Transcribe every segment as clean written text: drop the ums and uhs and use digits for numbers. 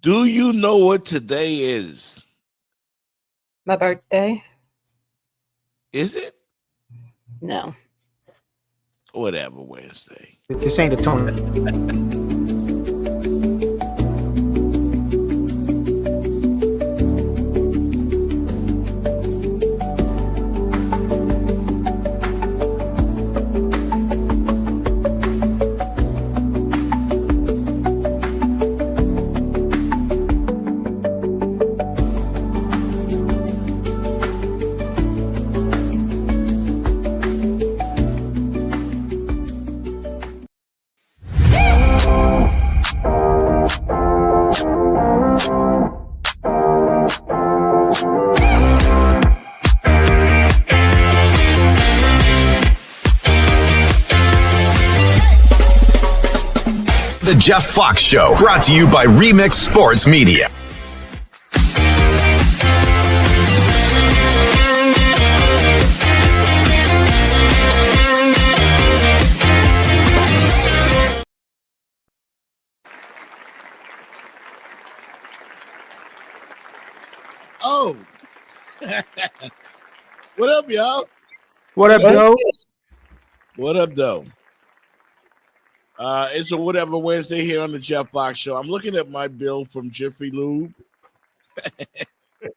Do you know what today is? My birthday? Is it? No. Whatever, Wednesday. This ain't a tournament. The Jeff Fox Show, brought to you by Remix Sports Media. Oh. What up, y'all? What up, Joe? What up, though? It's a whatever Wednesday here on the Jeff Fox Show. I'm looking at my bill from Jiffy Lube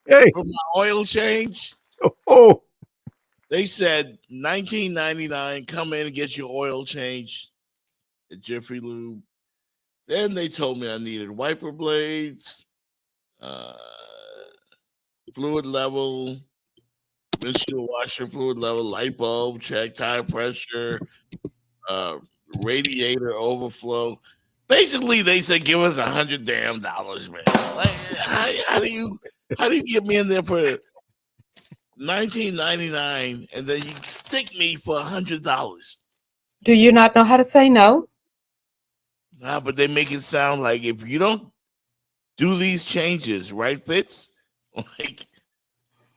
Hey. for my oil change. Oh. They said $19.99. Come in and get your oil change at Jiffy Lube. Then they told me I needed wiper blades, fluid level, windshield washer fluid level, light bulb check, tire pressure, radiator overflow. Basically, they said give us $100 damn, man. Like, how do you get me in there for $19.99 and then you stick me for $100? Do you not know how to say no? Nah, but they make it sound like if you don't do these changes, right, Fitz? Like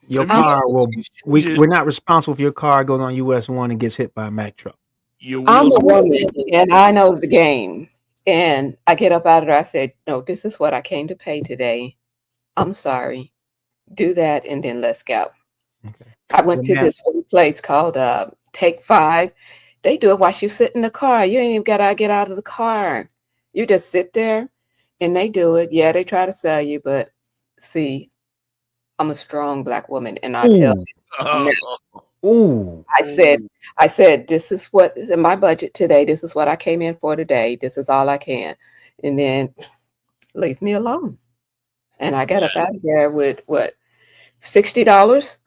your car will. We're not responsible if your car goes on US 1 and gets hit by a Mack truck. I'm a woman and I know the game. And I get up out of there. I said, no, this is what I came to pay today. I'm sorry. Do that and then let's go. Okay. I went to this place called Take 5. They do it while you sit in the car. You ain't even got to get out of the car. You just sit there and they do it. Yeah, they try to sell you, but see, I'm a strong Black woman and I tell you. Ooh. I said, this is what is in my budget today. This is what I came in for today. This is all I can. And then leave me alone. And I got up out of there with what, $60?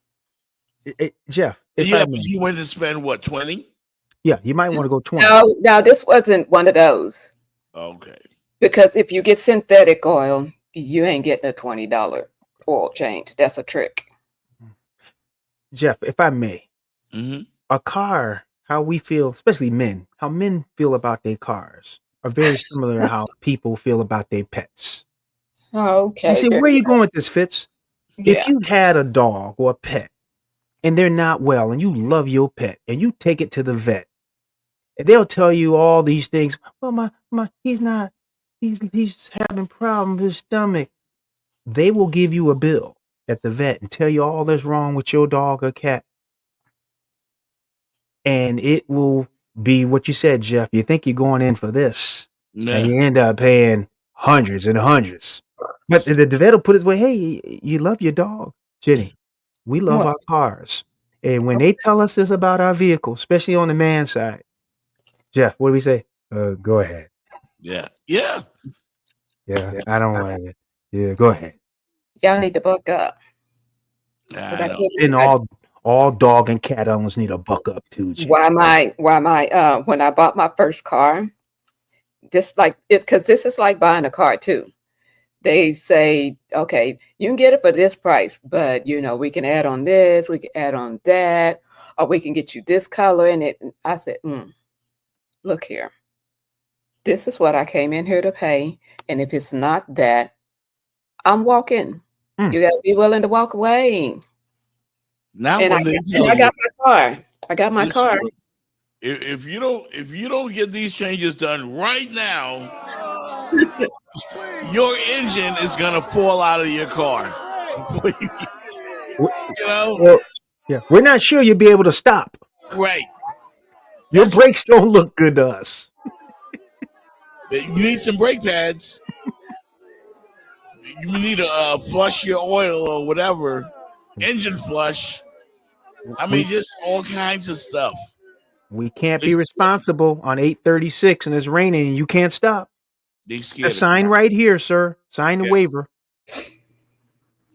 Jeff. But you went to spend what, 20? Yeah, you might want to go 20. No, this wasn't one of those. Okay. Because if you get synthetic oil, you ain't getting a $20 oil change. That's a trick. Jeff, if I may, a car, how we feel, especially men, how men feel about their cars are very similar to how people feel about their pets. Okay. You see, where are you going with this, Fitz? Yeah. If you had a dog or a pet and they're not well and you love your pet and you take it to the vet and they'll tell you all these things. Well, he's having problems with his stomach. They will give you a bill at the vet and tell you all that's wrong with your dog or cat. And it will be what you said, Jeff. You think you're going in for this, and you end up paying hundreds and hundreds. But the vet will put it way, hey, you love your dog, Jenny. We love our cars. And when they tell us this about our vehicle, especially on the man side, Jeff, what do we say? Go ahead. Yeah. I don't want it. Yeah, go ahead. Y'all need to buck up. And all dog and cat owners need to buck up too. Jim. When I bought my first car, just like it, because this is like buying a car too. They say, okay, you can get it for this price, but we can add on this, we can add on that, or we can get you this color in it. And I said, look here, this is what I came in here to pay, and if it's not that, I'm walking. You got to be willing to walk away. Now, and I got my car. I got my car. If you don't get these changes done right now, your engine is gonna fall out of your car. Before you, you know, Well, yeah, we're not sure you'll be able to stop. right? Your That's- brakes don't look good to us. You need some brake pads. You need to flush your oil or whatever, engine flush. I mean, just all kinds of stuff. We can't be They- responsible on 836 and it's raining and you can't stop. They The scared sign right here, sir. Sign the Yeah. waiver.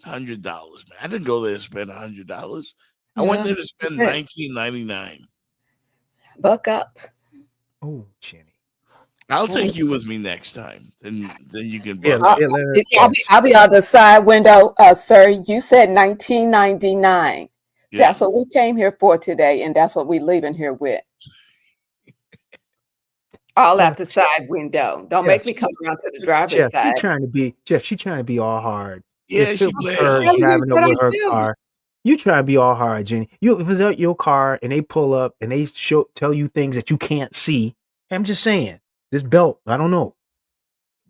$100, man. I didn't go there to spend $100. I went there to spend Okay. $19.99. Buck up. Oh, Jenny. I'll take you with me next time. Then you can. Yeah, buck up. I'll be on the side window, sir. You said 1999. Yeah. That's what we came here for today, and that's what we're leaving here with. All out the side window. Don't make me come around to the driver's Jeff, side. she's trying to be all hard. Yeah, If she it was played. her Telling you driving up what with I her do. car. You try to be all hard, Jenny. If it was out your car and they pull up and they tell you things that you can't see. I'm just saying, this belt, I don't know.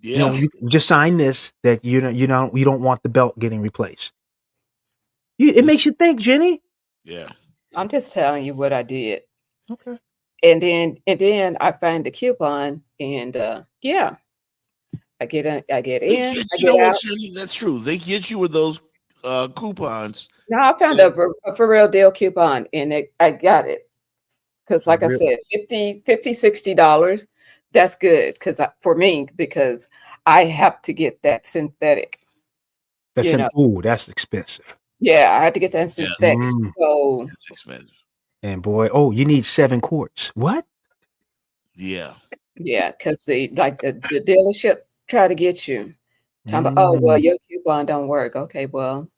Yeah. You just sign this that you don't want the belt getting replaced. It makes you think, Jenny. Yeah. I'm just telling you what I did. Okay. And then I find the coupon, and yeah, I get in, I get They in, get, I you know get out. what, Shirley? That's true. They get you with those coupons. No, I found a for real deal coupon, and I got it because, like I said, $50, $60. That's good for me because I have to get that synthetic. That's expensive. Yeah, I had to get that synthetic. Mm. So It's expensive. And boy, you need 7 quarts. What? Yeah. yeah, because the dealership try to get you. Oh, well, your coupon don't work. Okay, well,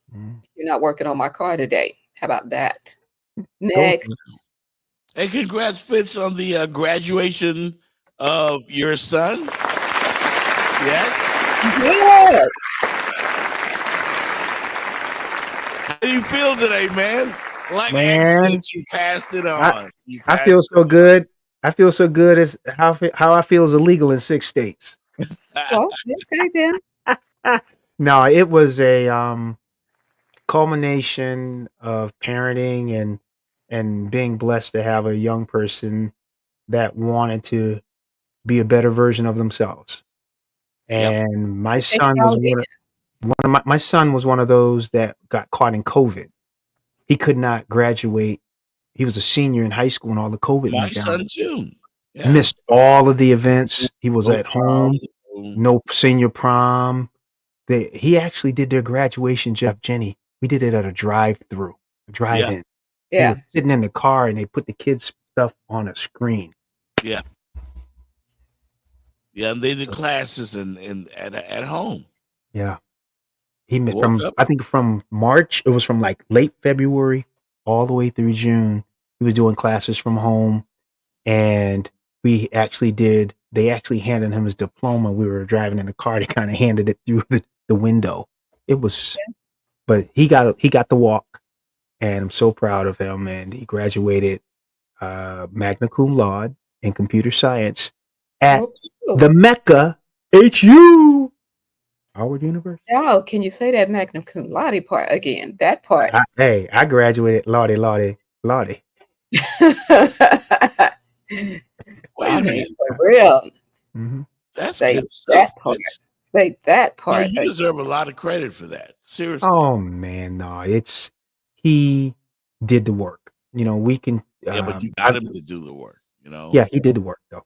you're not working on my car today. How about that? Next. Hey, congrats, Fitz, on the graduation of your son. Yes. Yes. How do you feel today, man? Like Man, since you passed it on. I feel so good. I feel so good as how I feel is illegal in 6 states. Well, okay then. No, it was a culmination of parenting and being blessed to have a young person that wanted to be a better version of themselves. And my son was my son was one of those that got caught in COVID. He could not graduate. He was a senior in high school when all the COVID My went down. son too. Yeah. Missed all of the events. He was No at home. No senior prom. He actually did their graduation, Jenny. We did it at a drive-through, a drive-in. Yeah. We were sitting in the car and they put the kids' stuff on a screen. Yeah. Yeah, and they did classes at home. Yeah. He missed Woke up. I think from March, it was from like late February all the way through June. He was doing classes from home, and they actually handed him his diploma. We were driving in the car. They kind of handed it through the window. It was, but he got the walk, and I'm so proud of him. And he graduated magna cum laude in computer science at the Mecca HU, Howard University. Oh, can you say that magna cum laude part again? That part. I graduated laude. Wait a minute. For real. Mm-hmm. That's Say good that stuff. part. Say that No, part. you deserve a lot of credit for that. Seriously. Oh man, no, he did the work. We can. Yeah, but you got him to do the work, Yeah, he did the work though.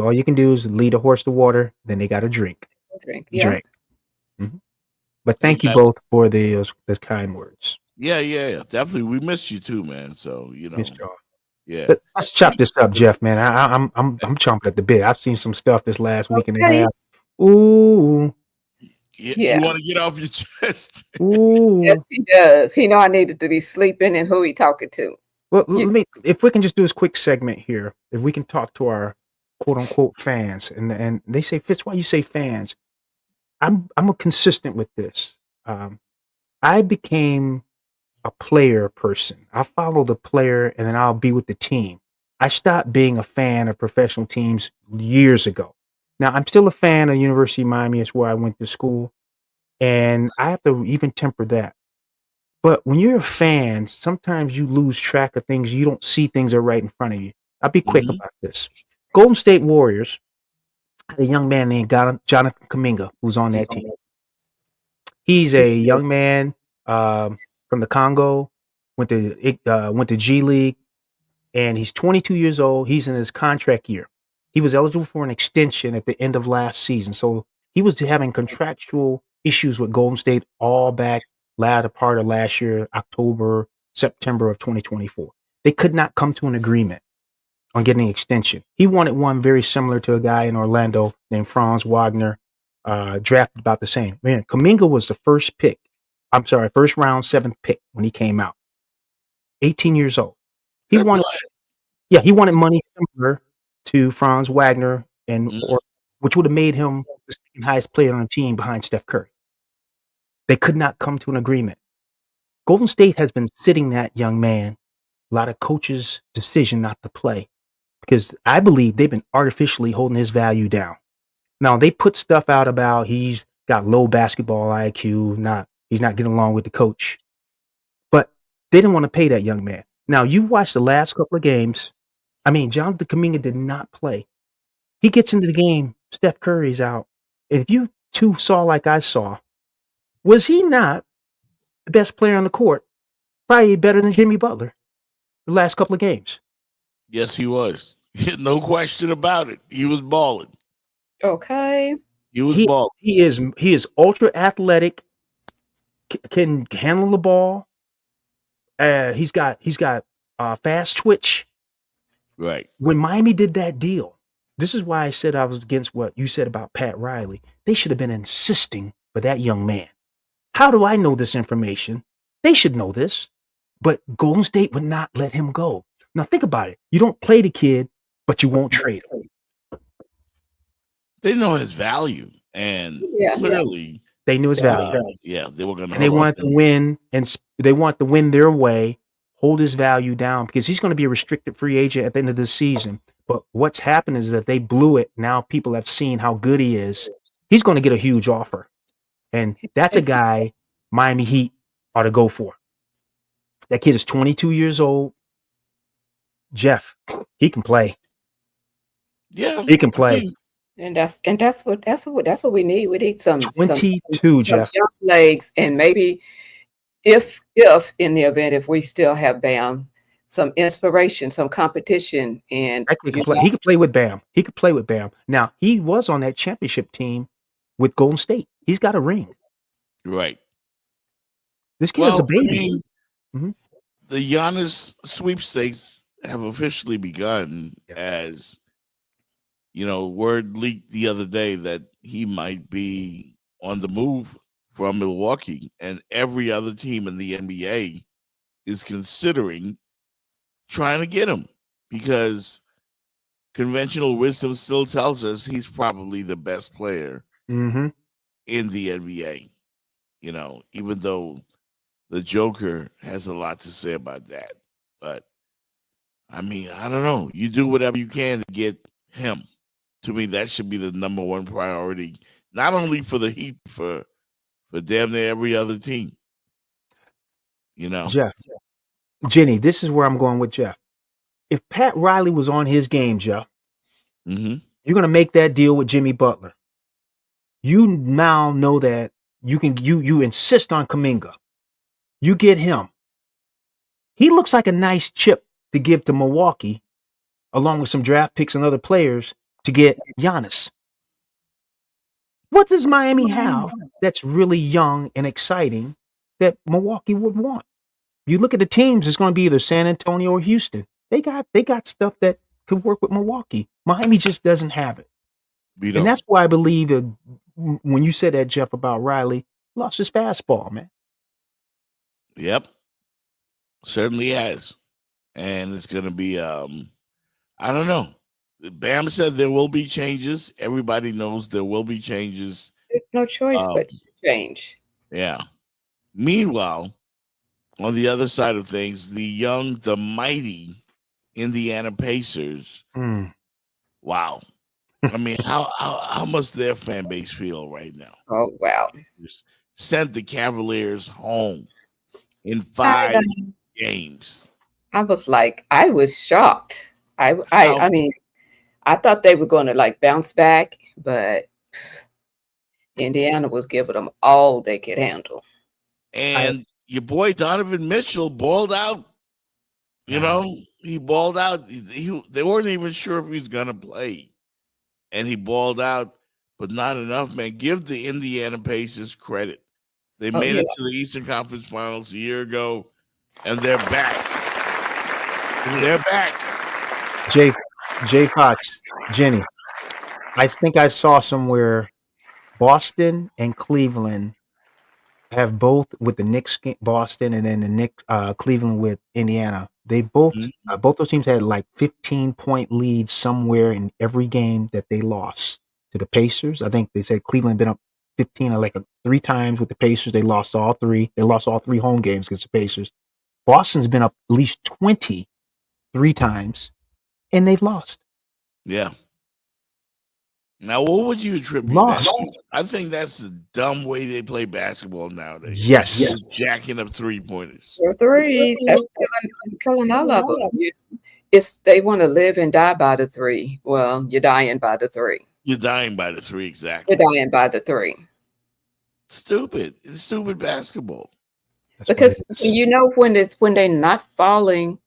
All you can do is lead a horse to water, then they got to drink. Drink. Yeah. Drink. Mm-hmm. But thank you both for the kind words. Yeah, definitely. We missed you too, man. So Missed y'all. yeah. But let's chop this up, Jeff. Man, I'm chomping at the bit. I've seen some stuff this last week and a half. Ooh. You want to get off your chest? Ooh. Yes, he does. He know I needed to be sleeping and who he talking to. Well, if we can just do this quick segment here, if we can talk to our quote unquote fans, and they say, Fitz, why you say fans? I'm consistent with this. I became a player person. I follow the player, and then I'll be with the team. I stopped being a fan of professional teams years ago. Now, I'm still a fan of University of Miami. It's where I went to school, and I have to even temper that. But when you're a fan, sometimes you lose track of things. You don't see things that are right in front of you. I'll be quick Mhm. about this. Golden State Warriors had a young man named Jonathan Kuminga who's on that team. He's a young man from the Congo, went to G League, and he's 22 years old. He's in his contract year. He was eligible for an extension at the end of last season, so he was having contractual issues with Golden State all back latter part of last year, October, September of 2024. They could not come to an agreement on getting an extension. He wanted one very similar to a guy in Orlando named Franz Wagner, drafted about the same. Man, Kuminga was the first pick. I'm sorry, first round, 7th pick when he came out. 18 years old. He Good wanted, play. yeah, he wanted money similar to Franz Wagner, Mhm. which would have made him the second highest player on the team behind Steph Curry. They could not come to an agreement. Golden State has been sitting that young man. A lot of coaches' decision not to play because I believe they've been artificially holding his value down. Now they put stuff out about he's got low basketball IQ, he's not getting along with the coach, but they didn't want to pay that young man. Now you watch the last couple of games. I mean, Jonathan Kuminga did not play. He gets into the game. Steph Curry's out. If you two saw like I saw, was he not the best player on the court? Probably better than Jimmy Butler the last couple of games. Yes, he was. No question about it. He was balling. Okay. He was He balling. he is ultra athletic, can handle the ball. He's got fast twitch. Right. When Miami did that deal, this is why I said I was against what you said about Pat Riley. They should have been insisting for that young man. How do I know this information? They should know this, but Golden State would not let him go. Now think about it. You don't play the kid, but you won't trade him. They know his value, and Yeah. clearly, They knew his value. yeah, they were going to. And they wanted to win, and they want to win their way, hold his value down because he's going to be a restricted free agent at the end of this season. But what's happened is that they blew it. Now people have seen how good he is. He's going to get a huge offer, and that's a guy Miami Heat ought to go for. That kid is 22 years old. Jeff, he can play. Yeah, He can play. I mean, And that's what we need. We need some 22, Jeff. young legs, and maybe if in the event if we still have Bam, some inspiration, some competition, and He could play. He could play with Bam. He could play with Bam. Now he was on that championship team with Golden State. He's got a ring. right. This kid is a Well, I baby. mean, Mhm. the Giannis sweepstakes have officially begun. Yeah. As you know, word leaked the other day that he might be on the move from Milwaukee, and every other team in the NBA is considering trying to get him because conventional wisdom still tells us he's probably the best player Mm-hmm. in the NBA. You know, even though the Joker has a lot to say about that. But I mean, I don't know. You do whatever you can to get him. To me, that should be the number one priority, not only for the Heat, for damn near every other team. You know, Jeff, Jenny, this is where I'm going with Jeff. If Pat Riley was on his game, Jeff, hmm you're going to make that deal with Jimmy Butler. You now know that you insist on Kuminga. You get him. He looks like a nice chip to give to Milwaukee, along with some draft picks and other players to get Giannis. What does Miami have that's really young and exciting that Milwaukee would want? You look at the teams, it's going to be either San Antonio or Houston. They got stuff that could work with Milwaukee. Miami just doesn't have it. And that's why I believe that when you said that, Jeff, about Riley, lost his fastball, man. Yep, certainly has, and it's going to be. I don't know. Bam said there will be changes. Everybody knows there will be changes. there's no choice but to change. Yeah. Meanwhile, on the other side of things, the mighty Indiana Pacers. Mm. Wow. I mean, how must their fan base feel right now? Oh wow. Just sent the Cavaliers home in I 5 know. games. I was like, I was shocked. I I How I mean, I thought they were going to like bounce back, but Indiana was giving them all they could handle. and your boy Donovan Mitchell balled out. You know, he balled out. They weren't even sure if he was gonna play, and he balled out, but not enough. Man, give the Indiana Pacers credit. They Oh made yeah. it to the Eastern Conference Finals a year ago, and they're back. They're back. J Fox, Jenny. I think I saw somewhere Boston and Cleveland have both with the Knicks, Boston, and then the Knicks, Cleveland with Indiana. They Mhm. both those teams had like 15-point leads somewhere in every game that they lost to the Pacers. I think they said Cleveland been up 15 or like 3 times with the Pacers. They lost all three. They lost all 3 home games against the Pacers. Boston's been up at least 23 times, and they've lost. Yeah. Now, what would you attribute that Lost. to? I think that's the dumb way they play basketball nowadays. Yes. Just jacking up 3-pointers. For three, that's killing all of them. It's they want to live and die by the three. Well, you're dying by the three. You're dying by the 3, exactly. You're dying by the three. Stupid. It's stupid basketball. That's what Because it is. you know when they're not falling,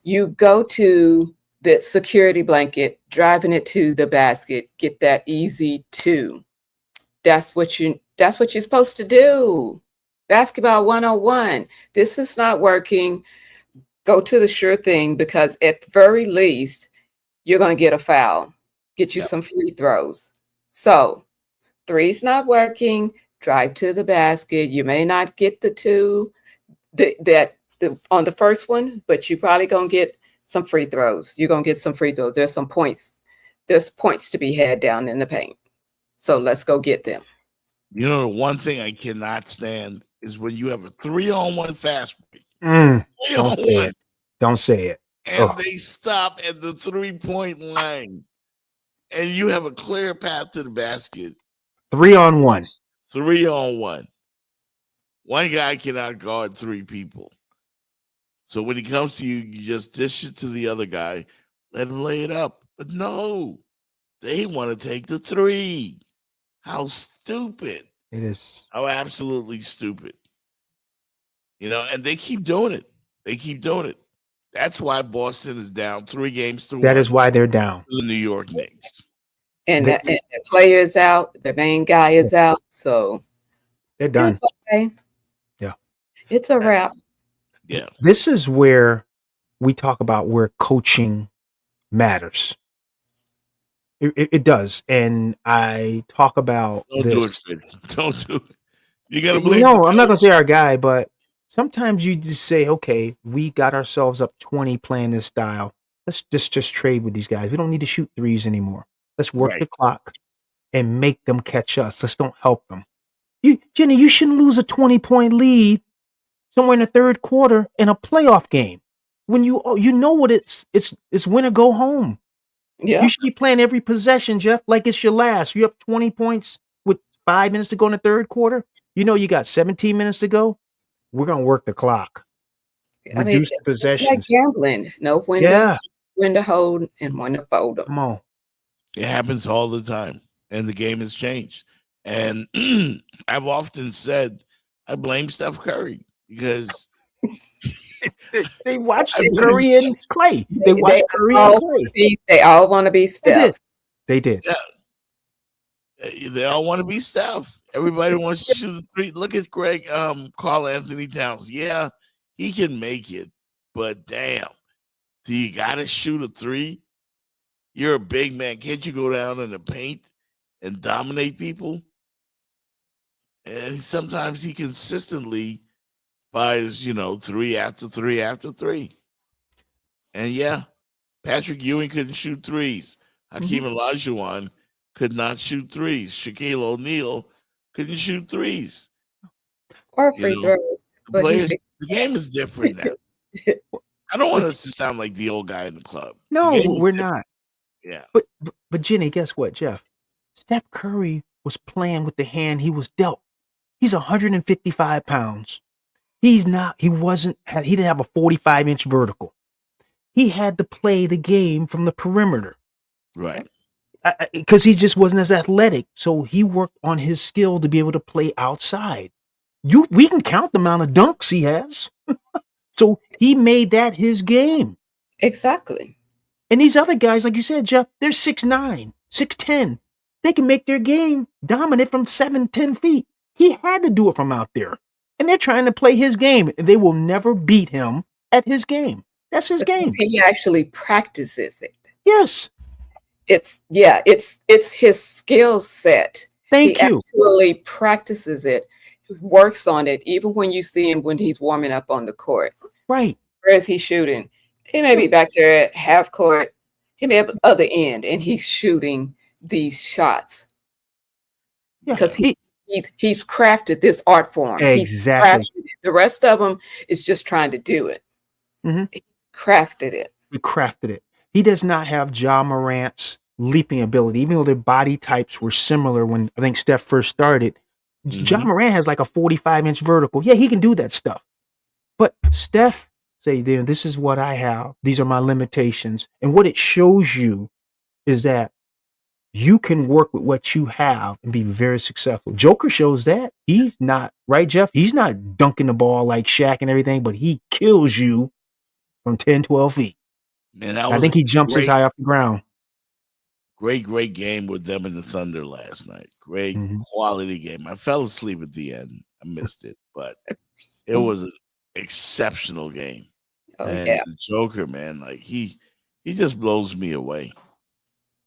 you go to the security blanket, driving it to the basket, get that easy 2. That's what you're supposed to do. Basketball 101. This is not working. Go to the sure thing, because at the very least, you're going to get a foul, get you Yep. some free throws. So, 3's not working. Drive to the basket. You may not get the 2 on the first one, but you probably going to get some free throws. You're going to get some free throws. There's some points. There's points to be had down in the paint. So let's go get them. You know, the one thing I cannot stand is when you have a 3-on-1 fast break. Don't say 3-on-1. it. Don't say it. And Ugh. they stop at the 3-point line. And you have a clear path to the basket. 3-on-1. 3-on-1. One guy cannot guard 3 people. So when he comes to you, you just dish it to the other guy, let him lay it up. But no, they want to take the 3. How stupid. It is. How absolutely stupid. You know, and they keep doing it. They keep doing it. That's why Boston is down 3 games to 1 That is why they're down. to the New York Knicks. And They- the player is out. The main guy is out. So They're done. it's okay. Yeah. It's a wrap. Yeah. This is where we talk about where coaching matters. It does. And I talk about Don't this. do it, Fitz. Don't do it. You got to believe. No, I'm not going to say our guy, but sometimes you just say, okay, we got ourselves up 20 playing this style. Let's just trade with these guys. We don't need to shoot threes anymore. Let's work Right. the clock and make them catch us. Let's don't help them. Jenny, you shouldn't lose a 20-point lead somewhere in the third quarter in a playoff game when you know what it's win or go home. Yeah. You should be playing every possession, Jeff, like it's your last. You're up 20 points with 5 minutes to go in the third quarter. You know you got 17 minutes to go. We're gonna work the clock. Reduce the it's like possessions. gambling. Know when to hold and when to fold them. Come on. It happens all the time, and the game has changed. And I've often said I blame Steph Curry because They watched I Curry and Clay. They watched Curry and all Clay. They all want to be Steph. They did. they all want to be Steph. Everybody wants to shoot a 3. Look at Greg, Carl Anthony Towns. Yeah, he can make it, but damn, do you got to shoot a 3? You're a big man. Can't you go down in the paint and dominate people? And sometimes he consistently buys, 3 after 3 after 3. And yeah, Patrick Ewing couldn't shoot 3s. Hakeem Olajuwon could not shoot 3s. Shaquille O'Neal couldn't shoot 3s. Or free throws. The players, the game is different now. I don't want us to sound like the old guy in the club. No, The game is we're different. not. Yeah. But Jenny, guess what, Jeff? Steph Curry was playing with the hand he was dealt. He's 155 pounds. He didn't have a 45-inch vertical. He had to play the game from the perimeter Right. because he just wasn't as athletic. So he worked on his skill to be able to play outside. We can count the amount of dunks he has. So he made that his game. Exactly. And these other guys, like you said, Jeff, they're 6'9", 6'10". They can make their game dominant from 7-10 feet. He had to do it from out there. And they're trying to play his game. They will never beat him at his game. That's his game. He actually practices it. Yes. It's his skill set. Thank you. He actually practices it, works on it, even when you see him when he's warming up on the court. Right. Where is he shooting? He may be back there at half court. He may be at the other end, and he's shooting these shots. Yeah. Because he's crafted this art form. Exactly. The rest of them is just trying to do it. Mm-hmm. He crafted it. He crafted it. He does not have Ja Morant's leaping ability, even though their body types were similar when I think Steph first started. Ja Morant has like a 45-inch vertical. Yeah, he can do that stuff. But Steph say, then this is what I have. These are my limitations. And what it shows you is that you can work with what you have and be very successful. Joker shows that. He's not, right, Jeff? He's not dunking the ball like Shaq and everything, but he kills you from 10, 12 feet. Man, I think he jumps as high off the ground. Great game with them and the Thunder last night. Great quality game. I fell asleep at the end. I missed it, but it was an exceptional game. Oh, and yeah. the Joker, man, like he just blows me away.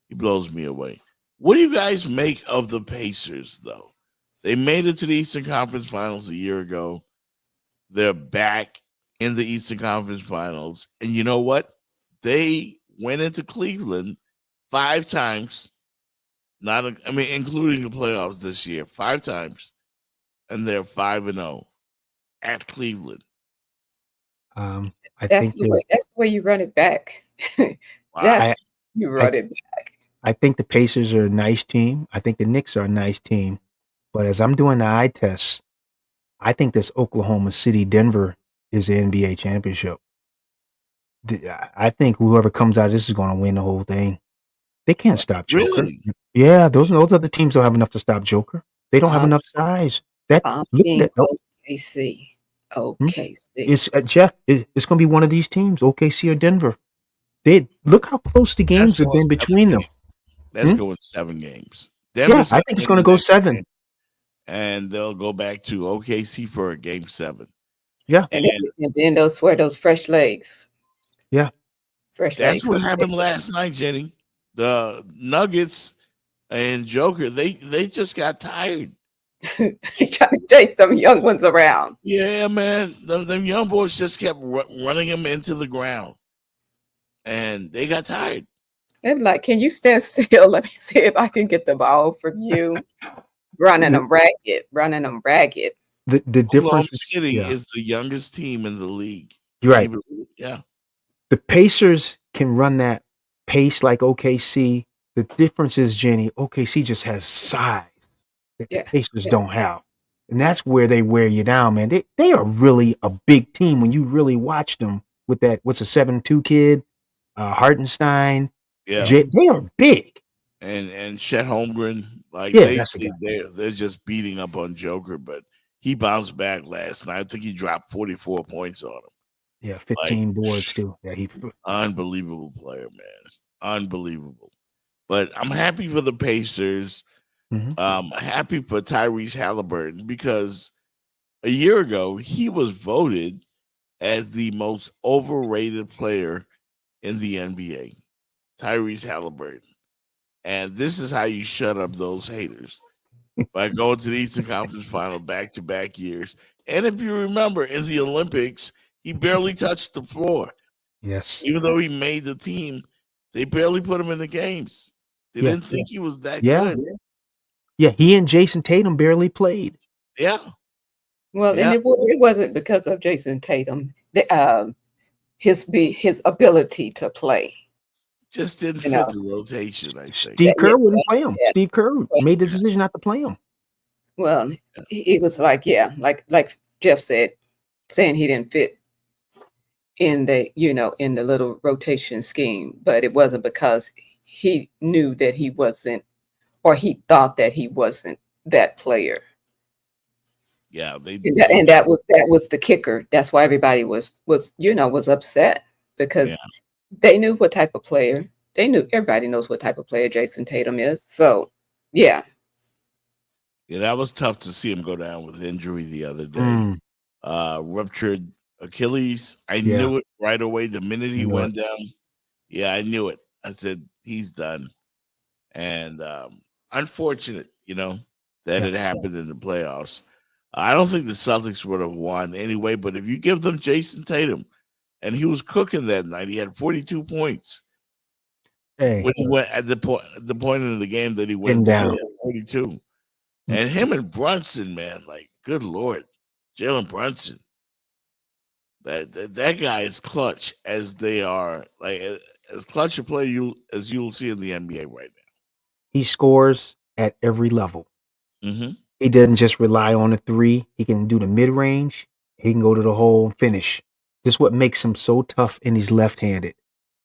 He blows me away. What do you guys make of the Pacers, though? They made it to the Eastern Conference Finals a year ago. They're back in the Eastern Conference Finals. And you know what? They went into Cleveland 5 times, including the playoffs this year, 5 times, and they're 5-0 at Cleveland. That's the way you run it back. You run it back. I think the Pacers are a nice team. I think the Knicks are a nice team. But as I'm doing the eye tests, I think this Oklahoma City Denver is the NBA championship. I think whoever comes out of this is going to win the whole thing. They can't stop Joker. Really? Yeah, those other teams don't have enough to stop Joker. They don't have enough size. OKC. It's Jeff. It's going to be one of these teams, OKC or Denver. Look how close the games have been between them. That's going 7 games. Denver's I think it's going to go 7. And they'll go back to OKC for a game 7. Yeah. And then those fresh legs. Yeah. Fresh That's legs. what happened last night, Jenny. The Nuggets and Joker, they just got tired. Trying to chase some young ones around. Yeah, man. Them young boys just kept running them into the ground. And they got tired. They're like, can you stand still? Let me see if I can get the ball from you. running them ragged. The difference Oklahoma City is the youngest team in the league. You're right. Yeah. The Pacers can run that pace like OKC. The difference is, Jenny, OKC just has size that the Pacers don't have. And that's where they wear you down, man. They are really a big team when you really watch them with that, what's a 7'2" kid, Hartenstein. Yeah. They are big. And Chet Holmgren, they're just beating up on Joker, but he bounced back last night. I think he dropped 44 points on him. Yeah, 15 boards too. Yeah, unbelievable player, man. Unbelievable. But I'm happy for the Pacers. Happy for Tyrese Halliburton because a year ago he was voted as the most overrated player in the NBA. Tyrese Halliburton. And this is how you shut up those haters. By going to the Eastern Conference Final back-to-back years. And if you remember, in the Olympics, he barely touched the floor. Yes. Even though he made the team, they barely put him in the games. They didn't think he was that good. Yeah, he and Jason Tatum barely played. Yeah. Well, and it wasn't because of Jason Tatum. His ability to play. just didn't You fit know, the rotation, I think. Steve yeah, Kerr wouldn't play him. yeah. Steve Kerr Well, made the decision not to play him. well, he was like, yeah, like Jeff said, saying he didn't fit in the in the little rotation scheme, but it wasn't because he knew that he wasn't, or he thought that he wasn't that player. Yeah, And that was the kicker. That's why everybody was upset, because yeah. they knew what type of player. Everybody knows what type of player Jason Tatum is. So yeah, Yeah, that was tough to see him go down with injury the other day. Mm, Ruptured Achilles. I Yeah. knew it right away the minute he knew went down. Yeah, I knew it. I said he's done. And unfortunate, that Yeah. it happened in the playoffs. I don't think the Celtics would have won anyway, but if you give them Jason Tatum, and he was cooking that night, he had 42 points. Hey, When he went at the point in the game that he Getting went down, down. he had 42. And him and Brunson, man, like, good Lord, Jalen Brunson. That guy is clutch as they are, like as clutch a player as you'll see in the NBA right he scores at every level. now. Mm-hmm. He doesn't just rely on the three. He can do the mid range. He can go to the hole and finish. This is what makes him so tough, and he's left-handed.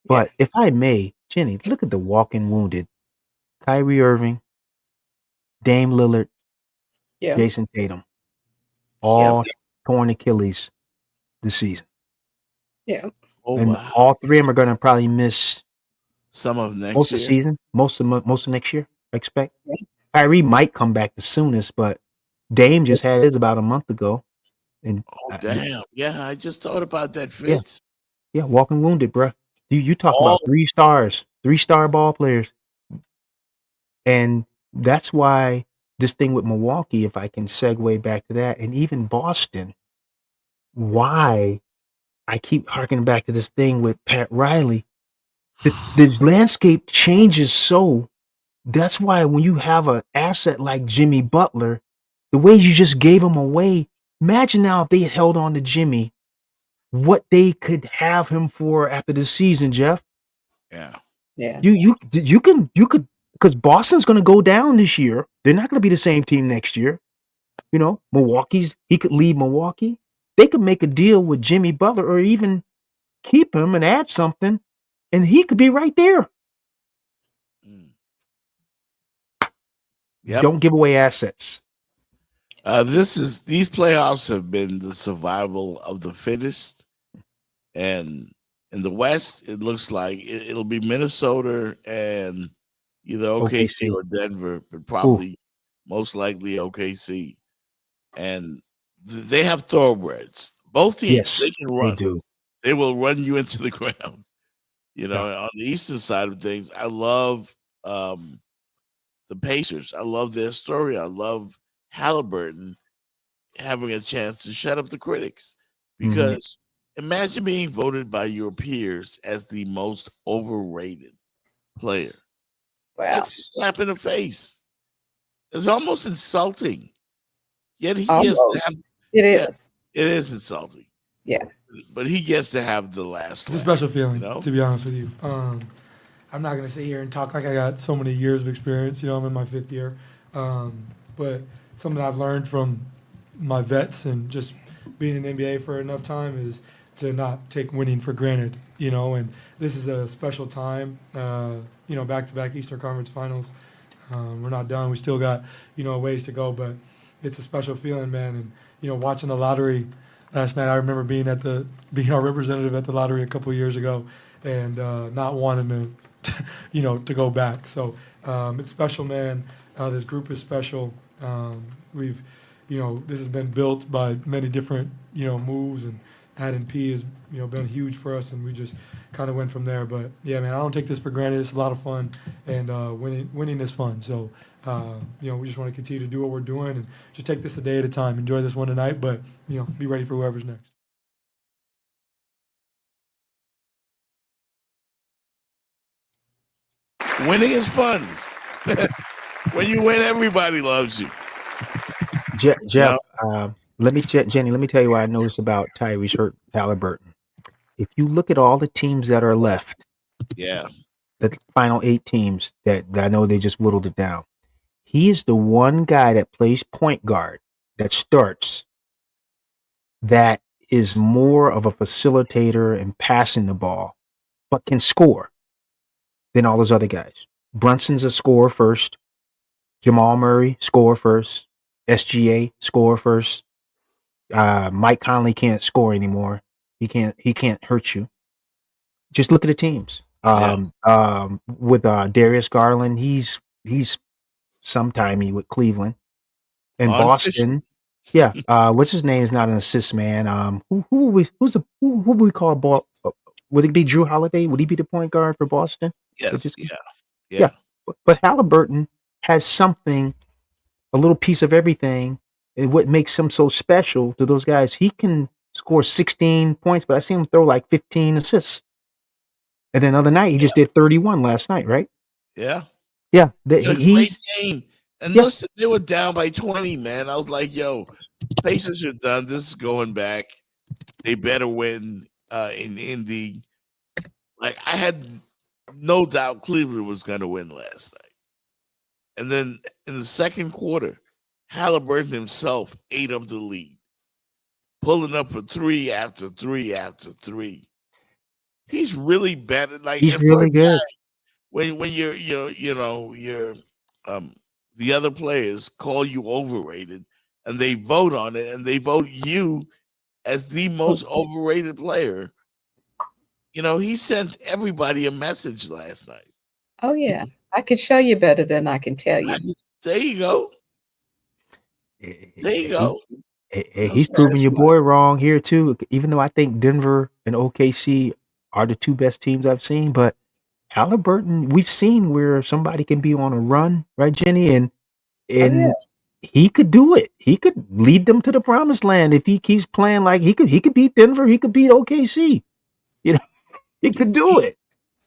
But if I may, Jenny, look at the walking wounded. Kyrie Irving, Dame Lillard, yeah, Jason Tatum, all torn Achilles this season. yeah. Oh, And wow. all three of them are going to probably miss Some of next most year. of the season, most of next year, I expect. Yeah. Kyrie might come back the soonest, but Dame just had his about a month ago. And Oh, damn. Yeah, I just thought about that, Fitz. yeah, walking wounded, bruh. You talk All- about 3-star ball players. And that's why this thing with Milwaukee, if I can segue back to that, and even Boston, why I keep harkening back to this thing with Pat Riley. The landscape changes, so that's why when you have an asset like Jimmy Butler, the way you just gave him away, imagine now if they held on to Jimmy, what they could have him for after the season, Jeff. Yeah. Yeah. You could, because Boston's going to go down this year. They're not going to be the same team next year. He could leave Milwaukee. They could make a deal with Jimmy Butler, or even keep him and add something, and he could be right there. Yep. Don't give away assets. These playoffs have been the survival of the fittest, and in the West, it looks like it'll be Minnesota and either OKC or Denver, but probably most likely OKC. And they have thoroughbreds. Both teams, Yes, they can run. They do. They will run you into the ground. On the Eastern side of things, I love the Pacers. I love their story. I love Halliburton having a chance to shut up the critics, because imagine being voted by your peers as the most overrated player. Wow. That's a slap in the face. It's almost insulting. Yet he Almost. gets to have. It is. It is insulting. Yeah. But he gets to have the last. It's a special feeling, you know? to be honest with you. I'm not going to sit here and talk like I got so many years of experience. I'm in my 5th year. But something I've learned from my vets and just being in the NBA for enough time is to not take winning for granted, and this is a special time, back-to-back Eastern Conference Finals. We're not done. We still got, ways to go, but it's a special feeling, man. And, watching the lottery last night, I remember being our representative at the lottery a couple of years ago and not wanting to, to go back. So it's special, man. This group is special. This has been built by many different, moves, and adding P has, been huge for us, and we just kind of went from there. But yeah, man, I don't take this for granted. It's a lot of fun, and winning is fun. So, we just want to continue to do what we're doing and just take this a day at a time. Enjoy this one tonight, but, be ready for whoever's next. Winning is fun. When you win, everybody loves you. Jeff, Jenny, let me tell you what I noticed about Tyrese Halliburton. If you look at all the teams that are left, Yeah. the final 8 teams that I know they just whittled it down. He is the one guy that plays point guard that starts that is more of a facilitator and passing the ball, but can score than all those other guys. Brunson's a scorer first. Jamal Murray, score first. SGA, score first. Mike Conley can't score anymore. He can't hurt you. Just look at the teams. With Darius Garland, he's sometimey with Cleveland. And Boston, yeah. What's his name is not an assist man. Who would we call ball? Would it be Drew Holiday? Would he be the point guard for Boston? Yes. Just, Yeah. But Halliburton has something, a little piece of everything, and what makes him so special to those guys. He can score 16 points, but I seen him throw like 15 assists. And then the other night, he just did 31 last night, right? Yeah. Yeah. Great game. And listen, they were down by 20, man. I was like, yo, Pacers are done. This is going back. They better win in Indy. Like, I had no doubt Cleveland was going to win last night. And then in the second quarter, Halliburton himself ate up the lead, pulling up for 3 after 3 after 3. He's really better. Like, he's really good. When you're the other players call you overrated, and they vote on it, and they vote you as the most overrated player. He sent everybody a message last night. Oh yeah, I can show you better than I can tell you. There you go. There you go. He's proving your boy wrong here too. Even though I think Denver and OKC are the 2 best teams I've seen, but Halliburton, we've seen where somebody can be on a run, right, Jenny? And he could do it. He could lead them to the promised land if he keeps playing like he could beat Denver. He could beat OKC. He could do it.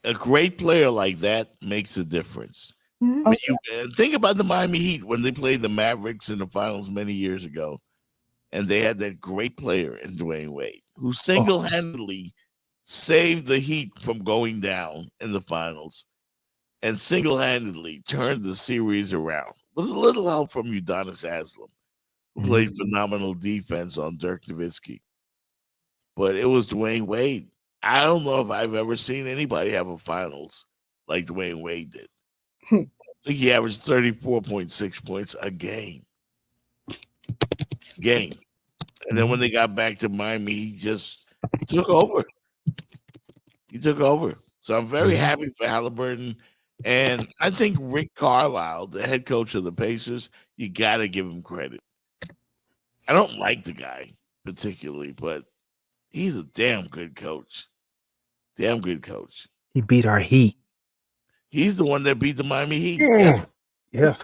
A great player like that makes a difference. Mhm. When you think about the Miami Heat when they played the Mavericks in the finals many years ago, and they had that great player in Dwayne Wade, who single-handedly saved the Heat from going down in the finals and single-handedly turned the series around with a little help from Udonis Haslem, who played phenomenal defense on Dirk Nowitzki. But it was Dwayne Wade. I don't know if I've ever seen anybody have a finals like Dwayne Wade did. I think he averaged 34.6 points a game. And then when they got back to Miami, he just took over. So I'm very happy for Halliburton. And I think Rick Carlisle, the head coach of the Pacers, you got to give him credit. I don't like the guy particularly, but he's a damn good coach. He beat our Heat. He's the one that beat the Miami Heat. Yeah.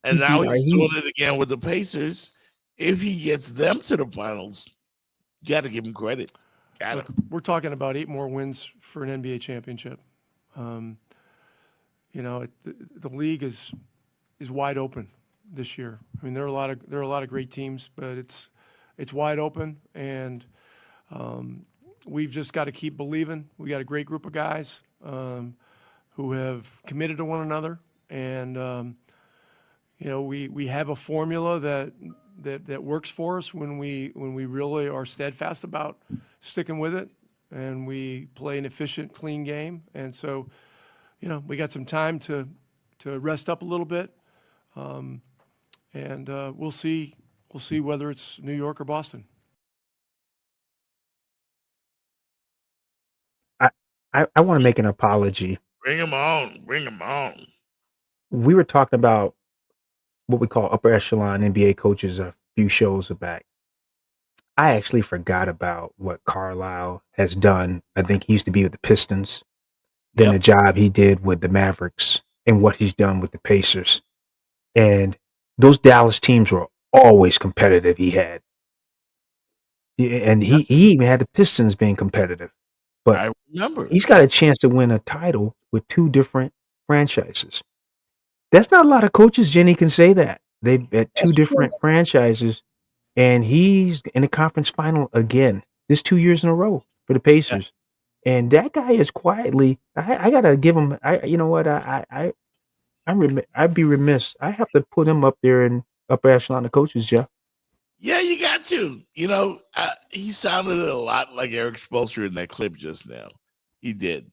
And now he's doing it again with the Pacers. If he gets them to the finals, you got to give him credit. Look, we're talking about 8 more wins for an NBA championship. The league is wide open this year. I mean, there are a lot of great teams, but it's wide open, and we've just got to keep believing. We got a great group of guys who have committed to one another, and we have a formula that works for us when we really are steadfast about sticking with it, and we play an efficient, clean game. And so, we got some time to rest up a little bit, and we'll see whether it's New York or Boston. I want to make an apology. Bring him on. We were talking about what we call upper echelon NBA coaches a few shows back. I actually forgot about what Carlisle has done. I think he used to be with the Pistons, then the job he did with the Mavericks, and what he's done with the Pacers. And those Dallas teams were always competitive. He even had the Pistons being competitive. But I remember he's got a chance to win a title with 2 different franchises. That's not a lot of coaches, Jenny, can say that. They've at 2 different franchises, and he's in the conference final again. This 2 years in a row for the Pacers. And that guy is quietly. I gotta give him. You know what? I'd be remiss. I have to put him up there in upper echelon of coaches, Jeff. Yeah, you got to. He sounded a lot like Eric Spoelstra in that clip just now. He did.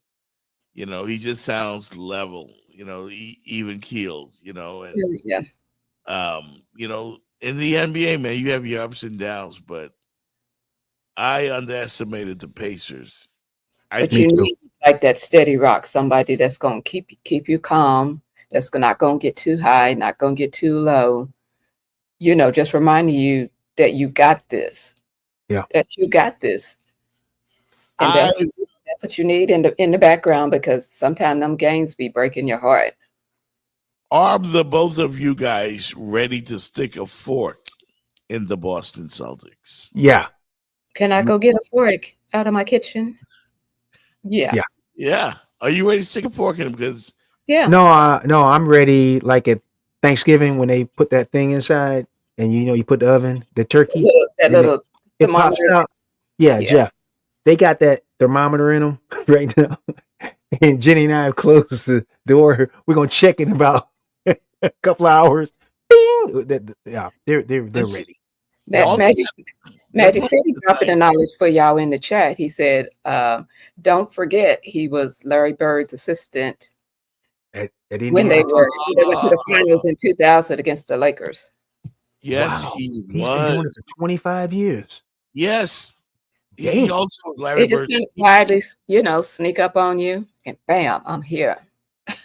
He just sounds level. Even keeled. And Yeah. in the NBA, man, you have your ups and downs, but I underestimated the Pacers. But you need like that steady rock, somebody that's gonna keep you calm, that's not gonna get too high, not gonna get too low. Just reminding you that you got this. Yeah. That you got this. And that's what you need in the background, because sometimes them games be breaking your heart. Are the both of you guys ready to stick a fork in the Boston Celtics? Yeah. Can I go get a fork out of my kitchen? Yeah. Yeah. Yeah. Are you ready to stick a fork in them? Because Yeah. No, I'm ready. Like at Thanksgiving when they put that thing inside, and you put the oven, the turkey, That and little it pops thermometer. out. Yeah, Yeah. Jeff, they got that thermometer in them right now. And Jenny and I have closed the door. We're gonna check in about a couple of hours. Bing! Yeah, they're ready. Magic City dropping the knowledge for y'all in the chat. He said, don't forget he was Larry Bird's assistant At when they went to the finals in 2000 against the Lakers. Yes, Wow. he He's was. been doing it for 25 years. Yes. He Damn. also was Larry They just Bird. kind of quietly, sneak up on you, and bam, I'm here.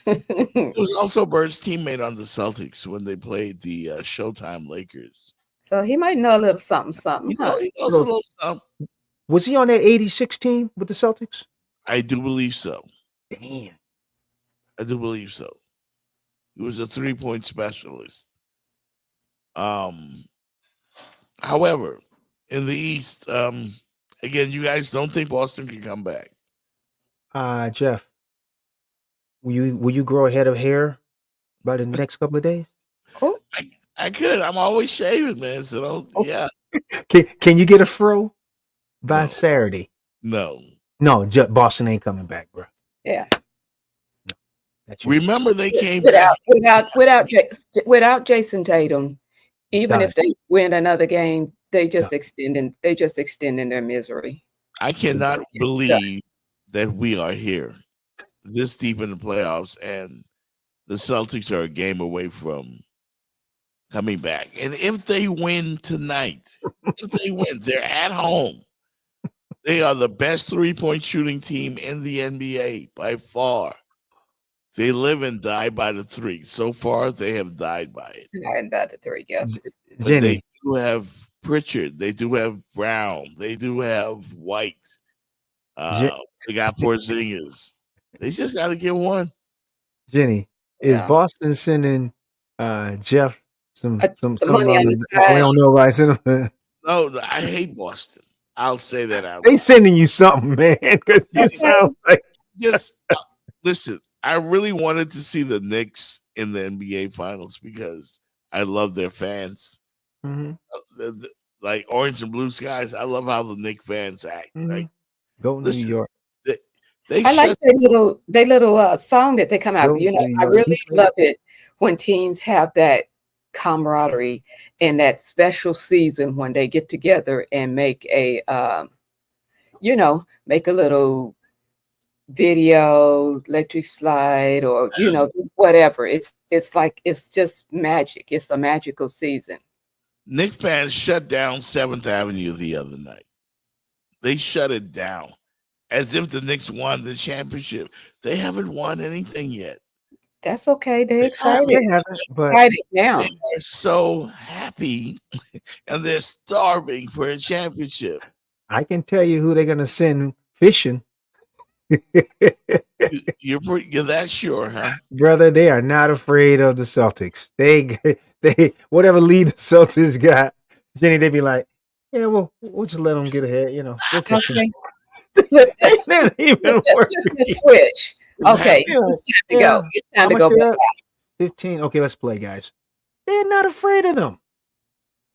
He was also Bird's teammate on the Celtics when they played the Showtime Lakers. So he might know a little something, He huh? knows a little something. Was he on that 86 team with the Celtics? I do believe so. Damn. I do believe so. He was a 3-point specialist. However, in the East, again, you guys don't think Boston can come back? Jeff, will you grow a head of hair by the next couple of days? Oh, I could. I'm always shaving, man. So don't. Oh. Yeah. Can you get a fro by No. Saturday? No. No, Boston ain't coming back, bro. yeah. That's your Remember, they came back. Without Jason Tatum, even Done. if they win another game, they just extending their misery. I cannot believe that we are here this deep in the playoffs, and the Celtics are a game away from coming back. And if they win tonight, they're at home. They are the best 3-point shooting team in the NBA by far. They live and die by the three. So far, they have died by it. And about the three, yeah. But Jenny. they do have Pritchard. They do have Brown. They do have White. They got Porzingis. They just got to get one. Jenny, Yeah. is Boston sending Jeff some money on the we side? don't know why send him. No, I hate Boston. I'll say that out They loud. sending you something, man. Because you sound like Just listen. I really wanted to see the Knicks in the NBA Finals because I love their fans. Mhm. Like Orange and Blue Skies. I love how the Knicks fans act. Mhm. Like Go New listen, York. they I like shut their little song that they come out. Go You know, New I York. really love it when teams have that camaraderie and that special season when they get together and make a make a little video, electric slide, or just whatever. It's like it's just magic. It's a magical season. Knicks fans shut down 7th Avenue the other night. They shut it down as if the Knicks won the championship. They haven't won anything yet. That's okay. They're excited. They haven't, but Excited now. They are so happy and they're starving for a championship. I can tell you who they're gonna send fishing. You're that sure, huh? Brother, they are not afraid of the Celtics. They whatever lead the Celtics got, Jenny, they be like, yeah, we'll just let them get ahead. We'll catch them. Okay. Flip It's not even working. the switch. Okay, Yeah, it's time to go. It's time to How go much they back. up? 15. Okay, let's play, guys. They're not afraid of them.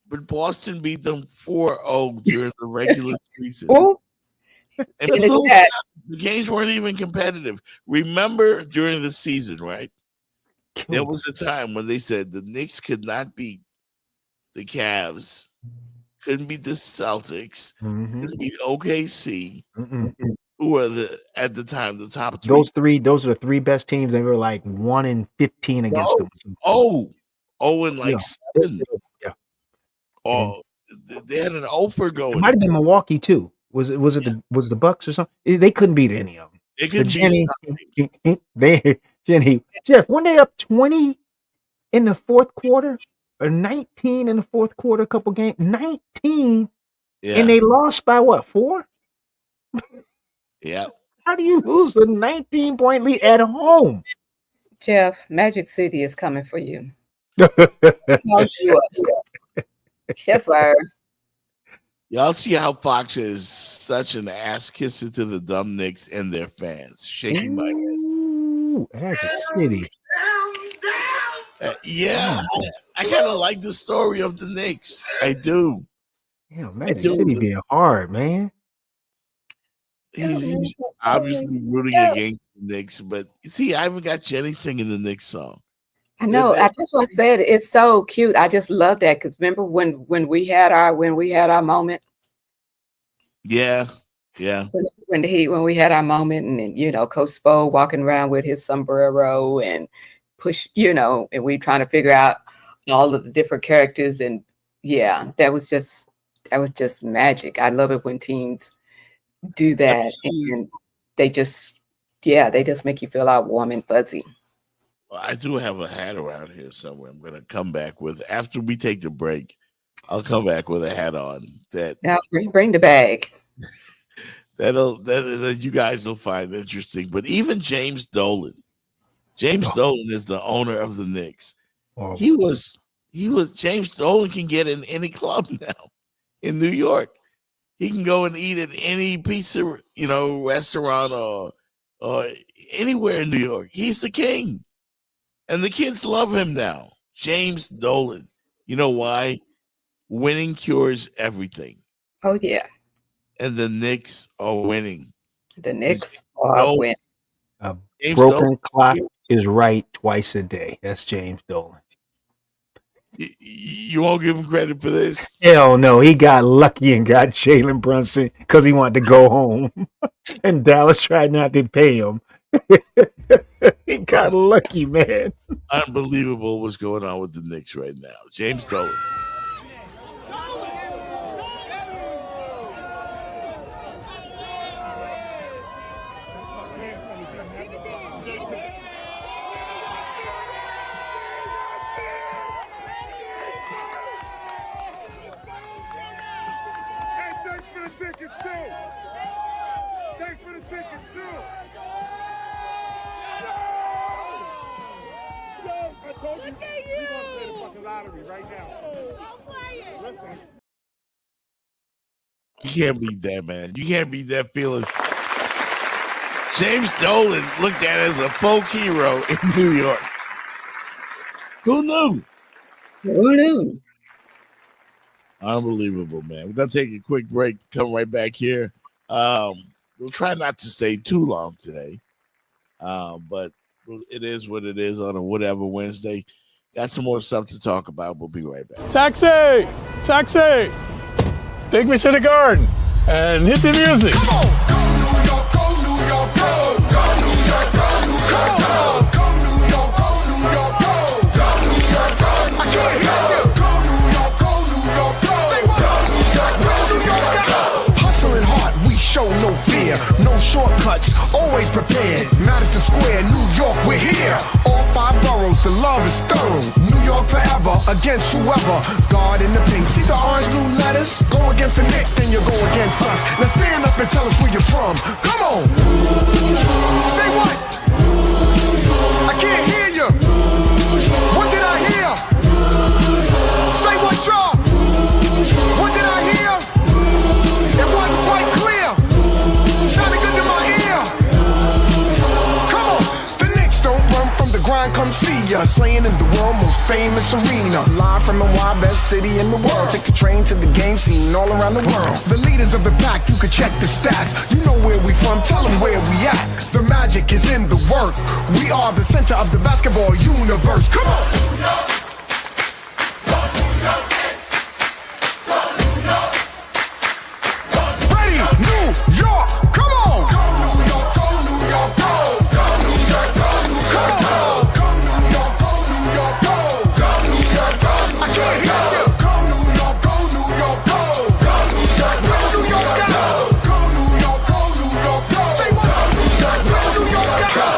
But Boston beat them 4-0 during the regular season. Oh, And In the Blue, chat, the games weren't even competitive. Remember during the season, right? There was a time when they said the Knicks could not beat the Cavs, couldn't beat the Celtics, Mhm. couldn't beat OKC, Mm-mm. who were at the time the top three. Those are the three best teams. They were like 1-15 against them. And like Yeah. 7. Yeah. Oh, they had an offer It going. might have been Milwaukee too. Was it the Bucks or something? They couldn't beat any of them. They But couldn't beat Jeff, when they up 20 in the fourth quarter or 19 in the fourth quarter, a couple games, 19, Yeah. and they lost by what, 4? Yeah. How do you lose a 19-point lead at home? Jeff, Magic City is coming for you. Called you up. Yes, sir. Y'all see how Fox is such an ass kisser to the dumb Knicks and their fans, shaking my head. Ooh, Magic City. Yeah, I kind of like the story of the Knicks. I do. Yeah, Magic City being hard, man. He's obviously rooting against the Knicks, but see, I haven't got Jenny singing the Knicks song. I know. I just want to say it's so cute. I just love that because remember when we had our moment. Yeah. When we had our moment, and Coach Spo walking around with his sombrero and push, and we trying to figure out all of the different characters, and yeah, that was just magic. I love it when teams do that, and they just make you feel all warm and fuzzy. Well, I do have a hat around here somewhere. I'm going to come back with after we take the break. I'll come back with a hat on that. Now bring the bag. that you guys will find interesting. But even James Dolan is the owner of the Knicks. Oh. He was James Dolan can get in any club now in New York. He can go and eat at any pizza, restaurant or anywhere in New York. He's the king. And the kids love him now. James Dolan. You know why? Winning cures everything. Oh, yeah. And the Knicks are winning. The Knicks are winning. A broken clock is right twice a day. That's James Dolan. You won't give him credit for this? Hell no. He got lucky and got Jalen Brunson because he wanted to go home. And Dallas tried not to pay him. He got lucky, man. Unbelievable what's going on with the Knicks right now. James Dolan. You can't beat that, man. You can't beat that feeling. James Dolan looked at as a folk hero in New York. Who knew? Who knew? Unbelievable, man. We're going to take a quick break. Come right back here. We'll try not to stay too long today. But it is what it is on a whatever Wednesday. Got some more stuff to talk about. We'll be right back. Taxi! Taxi! Take me to the garden and hit the music. Come on! Go New York, go New York, go! Go New York, go New York, go! Go New York, go New York, go! Go New York, go New York, I can't hear you! Go New York, go New York, go! Say what? Go New York, go New York, go! Hustling hard, we show no fear. No shortcuts, always prepared. Madison Square, New York, we're here. All 5 boroughs, the love is thorough. New York forever, against whoever. God in the pink, see the orange blue letters? Go against the Knicks, then you go against us. Now stand up and tell us where you're from. Come on! Say what? I can't hear you. What did I hear? Say what, y'all? What did I hear? It wasn't quite clear. Sounded good to my ear. Come on! The Knicks don't run from the grind, come see us. Slaying in the world, most famous arena. Live from the wild best city in the world. Take the train to the game scene all around the world. The leaders of the pack, you can check the stats. You know where we from, tell them where we at. The magic is in the work. We are the center of the basketball universe. Come on! Ready, New York, come on! Go New York, go New York, go! Go New York, go New York, go! Go New York, go New York, go! Go New York, go! I can't hear you! Go New York, go New York, go! Go New York, go New York, go! Go New York, go New York, go! Say what? Go New York, go New York, go!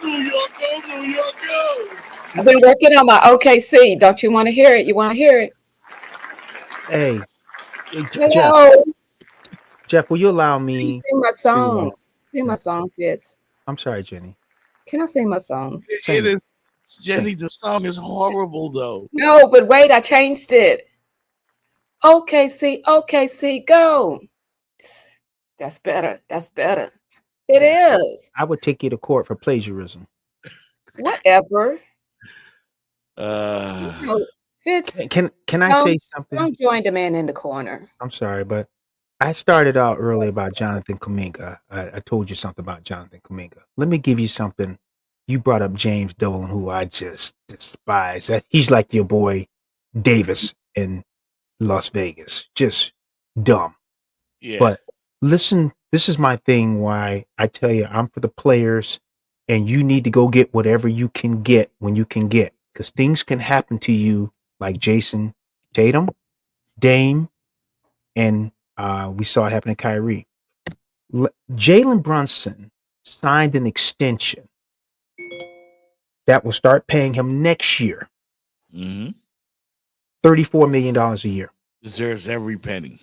New York, go, New York, go. I've been working on my OKC. Don't you want to hear it? You want to hear it? Hey, Jeff, Hello. Jeff, will you allow Can you me sing my to? song? Sing my song, Fitz. I'm sorry, Jenny. Can I sing my song? It is, Jenny. The song is horrible, though. No, but wait, I changed it. OKC, OKC, go. That's better. That's better. It is. I would take you to court for plagiarism. Whatever. Uh, No, Fitz, Can I don't, say something? don't join the man in the corner. I'm sorry, but I started out earlier about Jonathan Kuminga. I told you something about Jonathan Kuminga. Let me give you something. You brought up James Dolan, who I just despise. He's like your boy Davis in Las Vegas. Just dumb. yeah. But listen, this is my thing why I tell you I'm for the players, and you need to go get whatever you can get when you can get, because things can happen to you like Jason Tatum, Dame, and we saw it happen to Kyrie. Jalen Brunson signed an extension that will start paying him next year Mm-hmm. $34 million a year. Deserves every penny.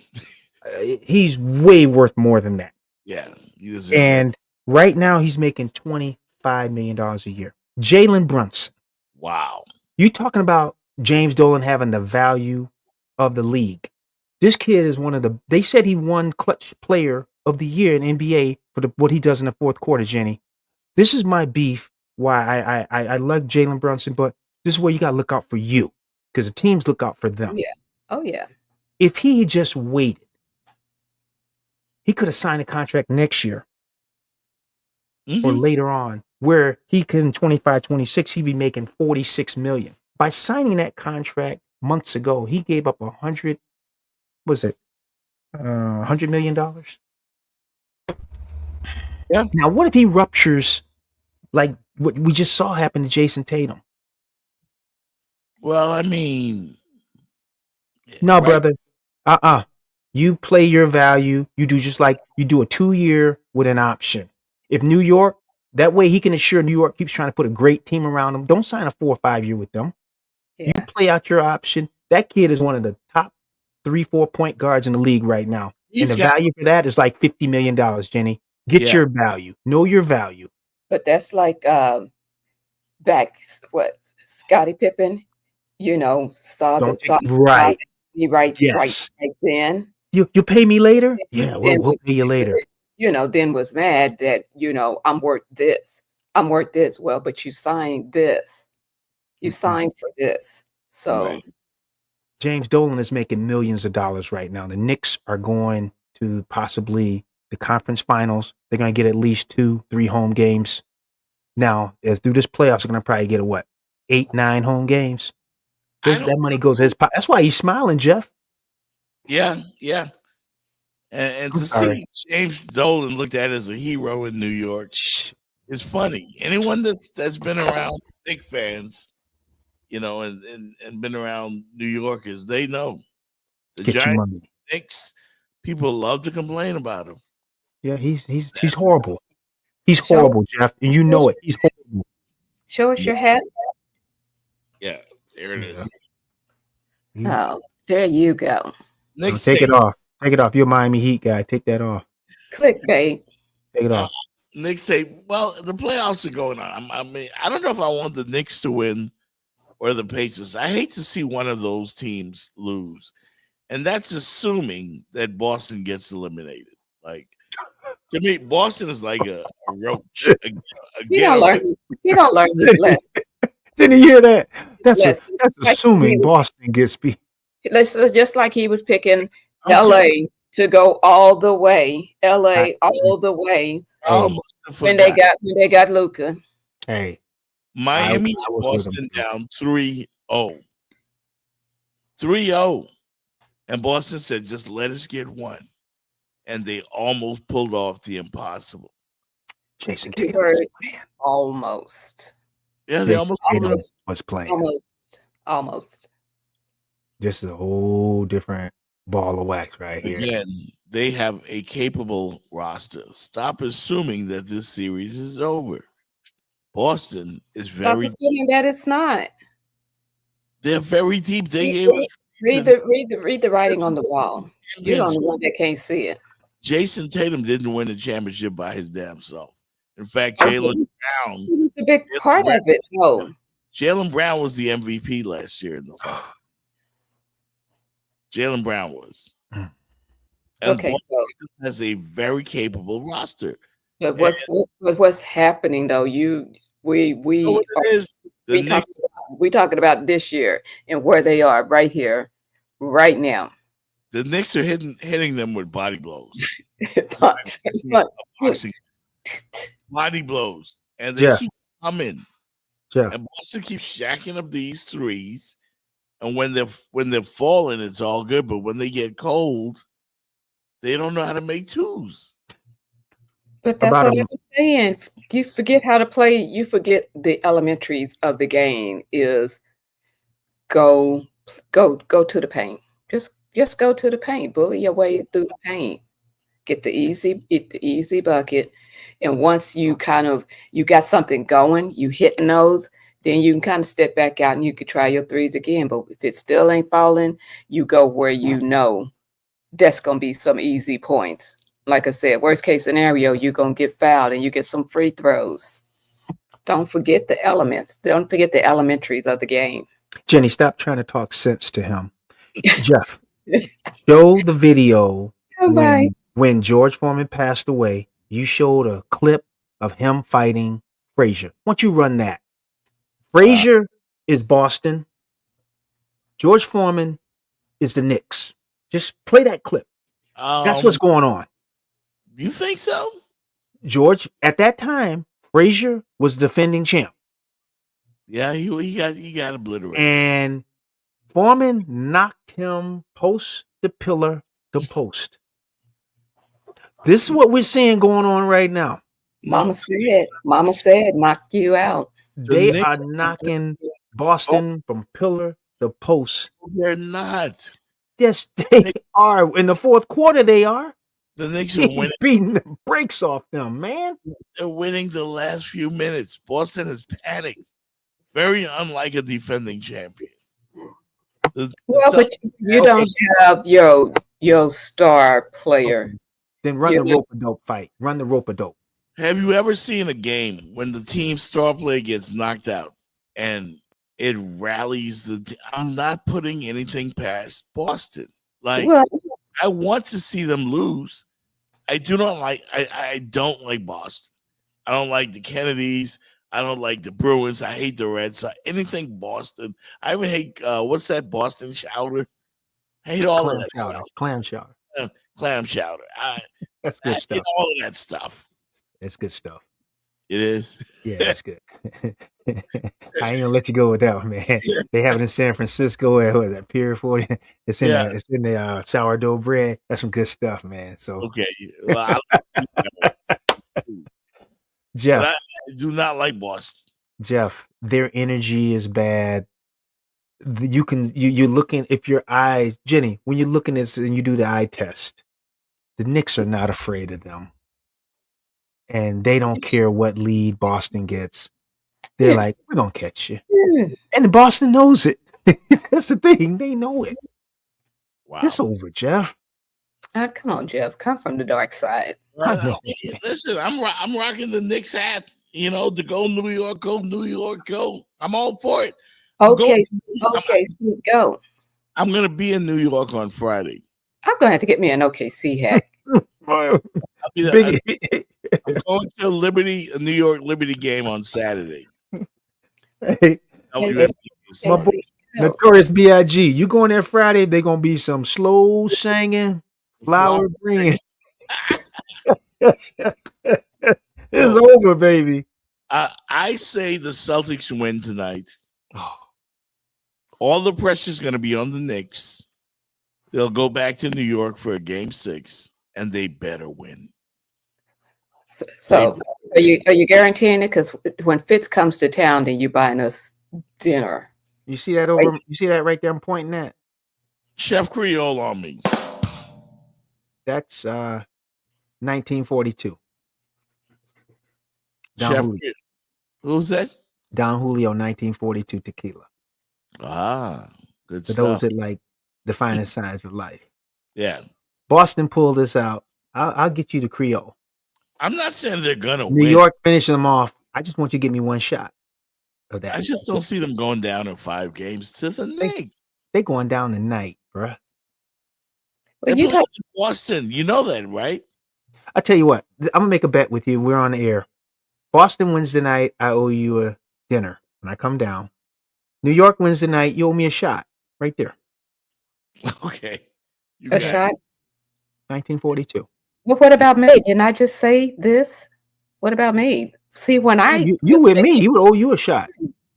He's way worth more than that. Yeah. He deserves And right now he's making $25 million a year. Jalen Brunson. wow. You talking about James Dolan having the value of the league. This kid is one of the, they said he won clutch player of the year in NBA for what he does in the fourth quarter, Jenny. This is my beef why I like Jalen Brunson, but this is where you got to look out for you, because the teams look out for them. Yeah. Oh, yeah. If he had just waited, he could have signed a contract next year or Mhm. later on where he can 25, 26, he'd be making 46 million. By signing that contract months ago, he gave up $100 million. Yeah. Now, what if he ruptures like what we just saw happen to Jason Tatum? Well, I mean, No, right? brother. You play your value. You do just like you do a 2-year with an option. If New York, that way he can ensure New York keeps trying to put a great team around him. Don't sign a 4 or 5 year with them. Yeah. You play out your option. That kid is one of the top 3-4 point guards in the league right now. He's And the got- value for that is like $50 million, Jenny. Get Yeah. your value. Know your value. But that's like back what Scottie Pippen, saw Don't saw right. right Yes. then. You pay me later? Yeah, Then we'll pay you later. Then was mad that I'm worth this. I'm worth this. Well, but you signed this. You Mhm. signed for this. So Right. James Dolan is making millions of dollars right now. The Knicks are going to possibly the conference finals. They're going to get at least 2-3 home games. Now, as through this playoffs, they're going to probably get 8-9 home games. I That don't- money goes to his pocket. That's why he's smiling, Jeff. Yeah, yeah. And I'm to sorry. see James Dolan looked at as a hero in New York is funny. Anyone that's been around Knicks fans, and been around New Yorkers, they know the Get your Giants, money. Knicks, people love to complain about him. Yeah, he's horrible. He's So- horrible, Jeff, and you know it. He's horrible. show us your hat. Yeah, there it is. Yeah. Oh, there you go. Knicks Take it off. Take it off. You're a Miami Heat guy. Take that off. Clickbait. Take it off. Knicks say, well, the playoffs are going on. I mean, I don't know if I want the Knicks to win or the Pacers. I hate to see one of those teams lose. And that's assuming that Boston gets eliminated. Like, To me, Boston is like a roach. A He don't ghetto. learn. He don't learn his lesson. Didn't you hear that? That's Lesson. that's Like assuming he was, Boston gets beat. just like he was picking I'm telling L.A. to go all the way. I, L.A. all the way I hey, almost when they forgot. got Luca. hey, Miami I and was with him Boston too. down 3-0. 3-0. And Boston said, just let us get one. And they almost pulled off the impossible. Jason He Tatum was were playing. almost, Yeah, they Jason almost pulled Tatum it off. was playing. almost. This is a whole different ball of wax right here. Again, they have a capable roster. Stop assuming that this series is over. Boston is Stop very assuming that it's not. they're very deep. They Read, gave us read the writing on the wall. You're the only one that can't see it. Jason Tatum didn't win the championship by his damn self. In fact, Okay. Jalen Brown, He was a big part of it, though. Jalen Brown was the MVP last year in the final. Jalen Brown was. Mm. And Okay, Boston so has a very capable roster. but what's happening though? You know what it is? The Knicks, we talking about this year and where they are right here, right now. the Knicks are hitting them with body blows. But- Boxing. Body blows. And they Jeff. keep coming. Jeff, And Boston keeps shacking up these threes. And when they're falling, it's all good. But when they get cold, they don't know how to make twos. But that's About what a- I'm saying. You forget how to play. You forget the elementaries of the game. Is go to the paint. Just go to the paint. Bully your way through the paint. Get the easy bucket. And once you got something going, you hitting those, then you can kind of step back out and you could try your threes again. But if it still ain't falling, you go where you know that's gonna be some easy points. Like I said, worst case scenario, you're gonna get fouled and you get some free throws. Don't forget the elements. Don't forget the elementaries of the game. Jenny, stop trying to talk sense to him. Jeff, show the video Bye. when George Foreman passed away. You showed a clip of him fighting Frazier. Why don't you run that? Frazier is Boston. George Foreman is the Knicks. Just play that clip. That's what's going on. You think so? George, at that time, Frazier was defending champ. Yeah, he got obliterated. And Foreman knocked him post to pillar to post. This is what we're seeing going on right now. Mama said, knock you out. They Knicks- are knocking Boston from pillar to post. They're not. Yes, they are. In the fourth quarter, they are. The Knicks are He's winning. beating the brakes off them, man. They're winning the last few minutes. Boston has panicked. Very unlike a defending champion. Well, but you don't have your star player. Then run Yeah. the rope-a-dope fight. Run the rope-a-dope. Have you ever seen a game when the team's star player gets knocked out and it rallies I'm not putting anything past Boston. Like, Well, I want to see them lose. I don't like Boston. I don't like the Kennedys. I don't like the Bruins. I hate the Red Sox. Anything Boston. I even hate what's that Boston chowder? I hate all of that stuff. Clam chowder. Clam chowder. That's I good hate stuff. all of that stuff. That's good stuff. It is. Yeah, that's good. I ain't gonna let you go with that one, man. They have it in San Francisco. What is that? Pier 40. It's in Yeah. the sourdough bread. That's some good stuff, man. So Okay. Well, Jeff, I do not like Boston. Jeff, their energy is bad. You're looking, if your eyes, Jenny, when you're looking at this and you do the eye test, the Knicks are not afraid of them. And they don't care what lead Boston gets. They're Yeah. like, we're gonna catch you. yeah. And Boston knows it. That's the thing. They know it. Wow. It's over, Jeff. Come on, Jeff. Come from the dark side. I know. Listen, I'm rocking the Knicks hat. You know, to go New York, go New York, go. I'm all for it. Okay, I'm OKC, go. I'm gonna be in New York on Friday. I'm gonna have to get me an OKC hat. I'll be there. Big, I'm going to a New York Liberty game on Saturday. hey, WNBA. my boy, Notorious B.I.G. You going there Friday? They gonna be some slow singing, flower bringing. It's over, baby. I say the Celtics win tonight. Oh, All the pressure's going to be on the Knicks. They'll go back to New York for a game 6, and they better win. So are you guaranteeing it? Because when Fitz comes to town, then you buying us dinner. you see that over? You see that right there? I'm pointing at. Chef Creole on me. That's 1942. Don Chef Julio. Creole. Who's that? Don Julio 1942 tequila. Ah, good For stuff. those that like the finest signs of life. Yeah. Boston pulled this out. I'll get you the Creole. I'm not saying they're going to New win. York finishing them off. I just want you to give me one shot of that. I just don't see them going down in 5 games to the Knicks. They going down tonight, bruh. They're Well, you playing in Boston. You know that, right? I tell you what, I'm gonna make a bet with you. We're on the air. Boston wins tonight. I owe you a dinner when I come down. New York wins tonight. You owe me a shot right there. Okay. You a got it. shot. 1942. Well, what about me? Didn't I just say this? What about me? See, when You with me? You would owe you a shot.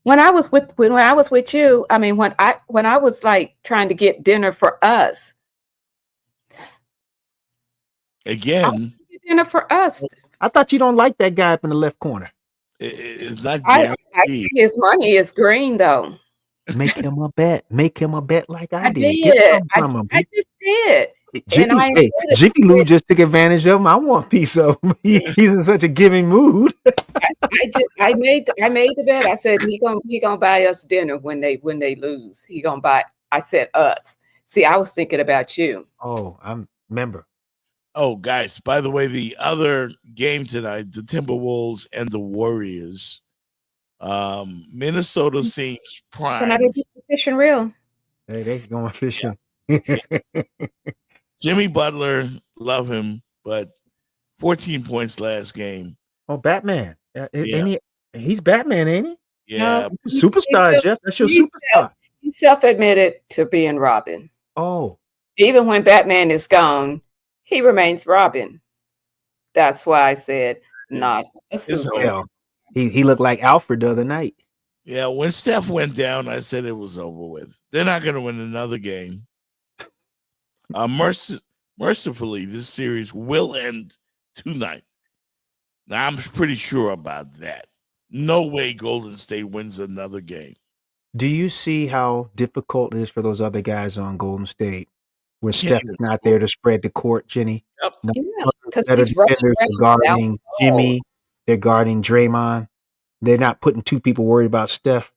when I was with you, I mean, when I was like trying to get dinner for us, Again, get dinner for us. I thought you don't like that guy up in the left corner. it's not I guaranteed. think his money is green though. Make him a bet. Make him a bet like I I did. did. Get some from him. I just did. Jimmy, I hey, included- Jimmy Lou just took advantage of him. I want a piece of him. He's in such a giving mood. I made the bet. I said he gonna buy us dinner when they lose. He gonna buy. I said us. See, I was thinking about you. Oh, I'm member. Oh, guys, by the way, the other game tonight, the Timberwolves and the Warriors. Minnesota seems Can I primed. do fishing real? Hey, they going fishing. Jimmy Butler, love him, but 14 points last game. Oh, Batman. Yeah. Ain't he's Batman, ain't he? Yeah, Superstar, Jeff. That's your he's superstar. He self-admitted to being Robin. Oh, Even when Batman is gone, he remains Robin. That's why I said not a It's super. well, he looked like Alfred the other night. yeah. When Steph went down, I said it was over with. They're not going to win another game. Mercifully, this series will end tonight. Now, I'm pretty sure about that. No way Golden State wins another game. Do you see how difficult it is for those other guys on Golden State when Yeah. Steph is not there to spread the court, Jenny? Yep. No Yeah, other because better he's running defenders around are guarding without the Jimmy. They're guarding Draymond. They're not putting two people worried about Steph.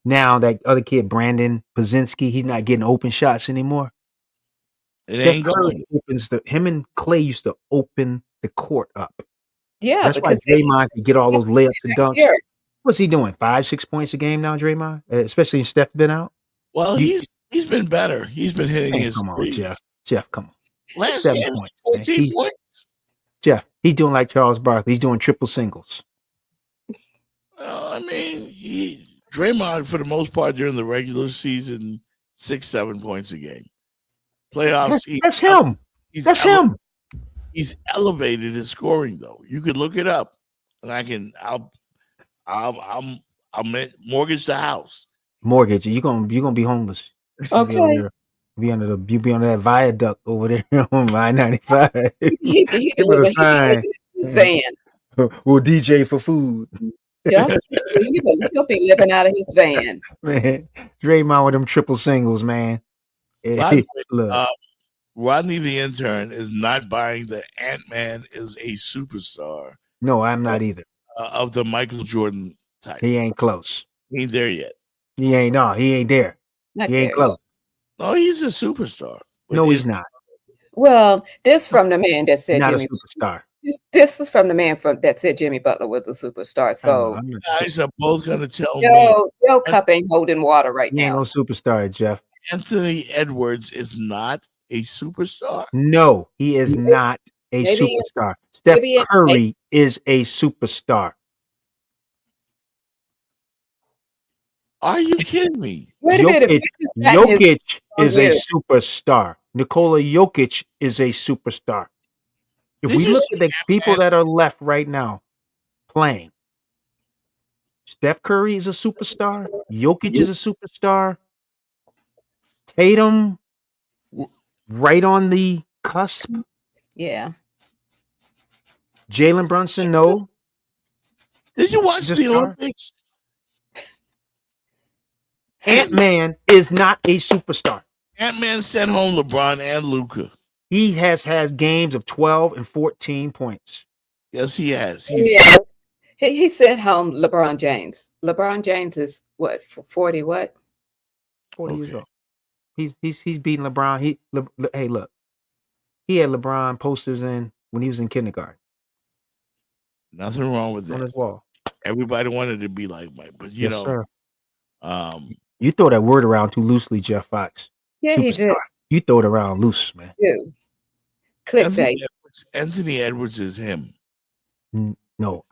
Now that other kid, Brandon Pazinski, he's not getting open shots anymore. It Steph ain't Curry going. him and Clay used to open the court up. Yeah, That's why because they- Draymond could get all those layups and dunks. Here, What's he doing? 5-6 points a game now, Draymond? Especially if Steph been out. Well, You- he's been better. He's been hitting Man, his come on, threes. Jeff, come on. Last 7 game, points, man. 14 He's- points. Jeff, he's doing like Charles Barkley. He's doing triple singles. I mean, Draymond, for the most part, during the regular season, 6-7 points a game. Playoffs, That's him. That's him. He's elevated his scoring, though. You could look it up, and I'll mortgage the house. Mortgage. You're gonna be homeless. Okay. You be under that viaduct over there on I-95. he Give it a sign. his van. We'll DJ for food. Yeah, he'll be living out of his van. Man, Draymond with them triple singles, man. By the way, Look, Rodney the intern is not buying the Ant-Man is a superstar no, I'm not either. of the Michael Jordan type. He ain't close. He ain't there yet. He ain't there. Not He ain't there. close. No, he's a superstar. but No, he's is- not. Well, this from the man that said Not a Jimmy. superstar. This is from the man that said Jimmy Butler was a superstar. So I'm not- Guys are both going to tell me Joe cup ain't holding water right he ain't now. no superstar, Jeff. Anthony Edwards is not a superstar? No, he is not a maybe- superstar. Steph maybe in- Curry is a superstar. Are you kidding me? Wait a minute. Jokic, this is not his- Jokic is a year. superstar. Nikola Jokic is a superstar. If Did we you look see at the people Ant-Man? that are left right now playing, Steph Curry is a superstar. Jokic is a superstar. Tatum, right on the cusp. Yeah. Jalen Brunson, no. Did you watch He's a the star. Olympics? Ant-Man is not a superstar. Ant-Man sent home LeBron and Luca. He has games of 12 and 14 points. Yes, he has. He's Yeah. He sent home LeBron James. LeBron James is what, 40 what? 40 years Okay. old. He's beating LeBron. Hey, look. He had LeBron posters in when he was in kindergarten nothing wrong with on that. his wall. Everybody wanted to be like Mike, but you Yes, know, sir. you You throw that word around too loosely, Jeff Fox. Yeah, he did. Superstar. You throw it around loose, man. Too. Clickbait. Anthony Edwards is him. No.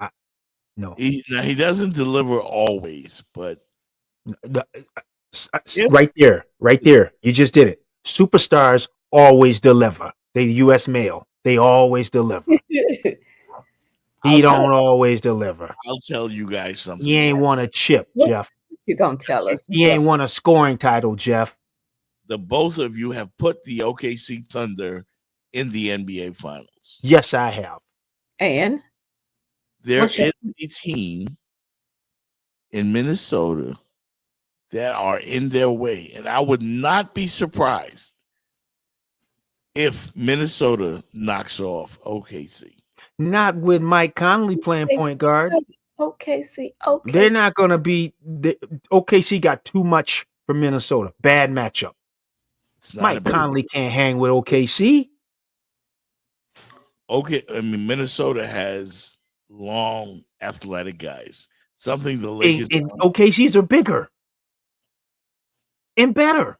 No. Now he doesn't deliver always, but Yeah. Right there. You just did it. Superstars always deliver. They U.S. mail. They always deliver. He don't always deliver. I'll tell you guys something. He ain't won a chip, What? Jeff. You're going to tell us. He ain't won a scoring title, Jeff. The both of you have put the OKC Thunder in the NBA Finals. Yes, I have. And There What's is that? a team in Minnesota that are in their way, and I would not be surprised if Minnesota knocks off OKC. Not with Mike Conley playing point guard. OKC. They're not going to be. OKC got too much for Minnesota. Bad matchup. It's not Mike about- Conley can't hang with OKC. Okay, I mean Minnesota has long, athletic guys. Something the And, Lakers and don't. OKCs are bigger and better.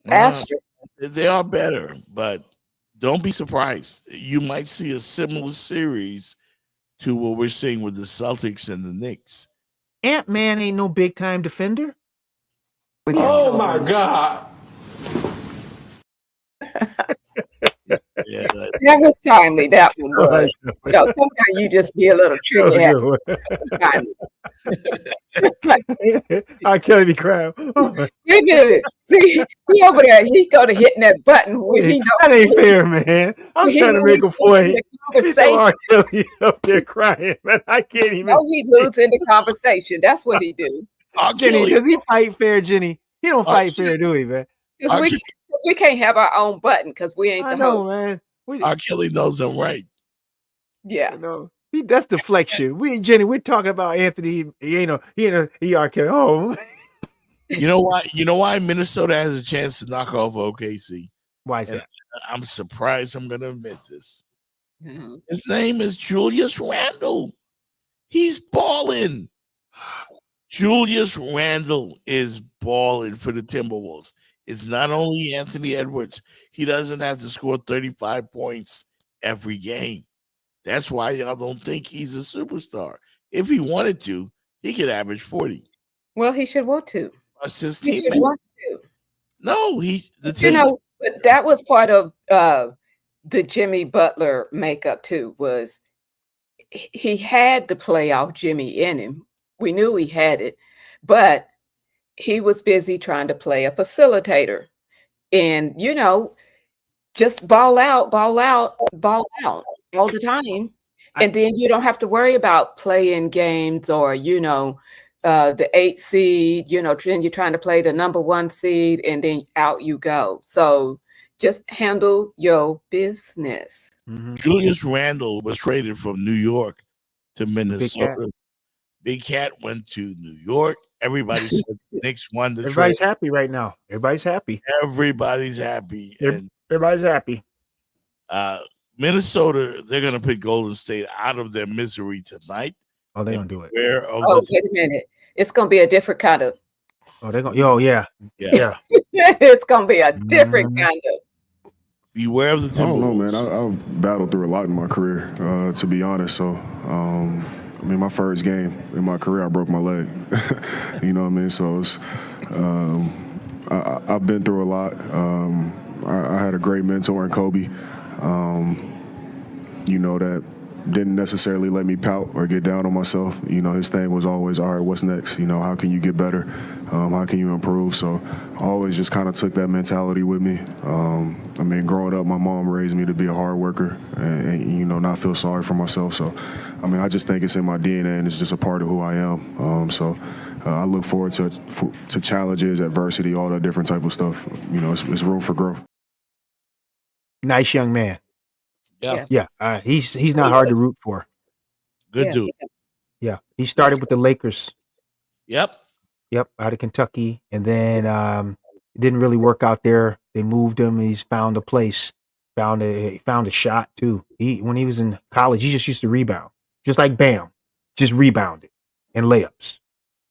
Astro. They are better, but don't be surprised. You might see a similar series to what we're seeing with the Celtics and the Knicks. Ant-Man ain't no big time defender. Oh my God. Yeah, That was timely. That one was. You know, sometimes you just be a little trigger happy. I can't be crying. You did it. See, he over there. He go to hitting that button when he know That ain't fair, man. I'm he trying to know make a he's point. losing the So conversation. R. Kelly up there crying, man. I can't even. No, he losing the conversation. That's what he do. Jenny, does he fight fair, Jenny? He don't fight Kelly- fair, do he, man? Because we can't have our own button because we ain't I the know, host. man. R. Kelly knows I'm right. Yeah. No, that's deflection. Jenny, we're talking about Anthony. He R. Kelly. Oh, You know why? You know why Minnesota has a chance to knock off OKC? why is that? I'm surprised I'm going to admit this. Mhm. His name is Julius Randle. He's balling. Julius Randle is balling for the Timberwolves. It's not only Anthony Edwards. He doesn't have to score 35 points every game. That's why y'all don't think he's a superstar. If he wanted to, he could average 40. Well, he should want to. That's his He should teammate. want to. No, the You team. know, but that was part of the Jimmy Butler makeup too. Was he had the playoff Jimmy in him? We knew he had it, but he was busy trying to play a facilitator, and just ball out all the time, and then you don't have to worry about playing games or the 8 seed, then you're trying to play the number 1 seed and then out you go. So just handle your business. Mhm. Julius Randle was traded from New York to Minnesota. Big Cat went to New York. Everybody said the Knicks won the trade. Everybody's happy right now. Everybody's happy. Everybody's happy. Yep. And Everybody's happy. Minnesota, they're going to put Golden State out of their misery tonight. Oh, they're gonna do it. Beware of Oh, the wait a minute. It's going to be a different kind of, Oh, they're gonna. Yo, yeah, yeah. yeah. it's going to be a different Mhm. kind of Beware of the I don't know, Timberwolves. man. I've battled through a lot in my career, to be honest. So, I mean, my first game in my career, I broke my leg. You know what I mean? So it's, I've been through a lot. I had a great mentor in Kobe. You know, that didn't necessarily let me pout or get down on myself. You know, his thing was always, all right, what's next? You know, how can you get better? How can you improve? So I always just kind of took that mentality with me. I mean, growing up, my mom raised me to be a hard worker and you know, not feel sorry for myself. So, I mean, I just think it's in my DNA and it's just a part of who I am. So I look forward to challenges, adversity, all that different type of stuff. You know, it's room for growth. Nice young man. Yeah. Yeah, he's not hard to root for. Good Yeah. dude. Yeah, he started with the Lakers. Yep. Yep, out of Kentucky, and then it didn't really work out there. They moved him, and he's found a place. He found a shot too. When he was in college, he just used to rebound, just like Bam, just rebounded and layups.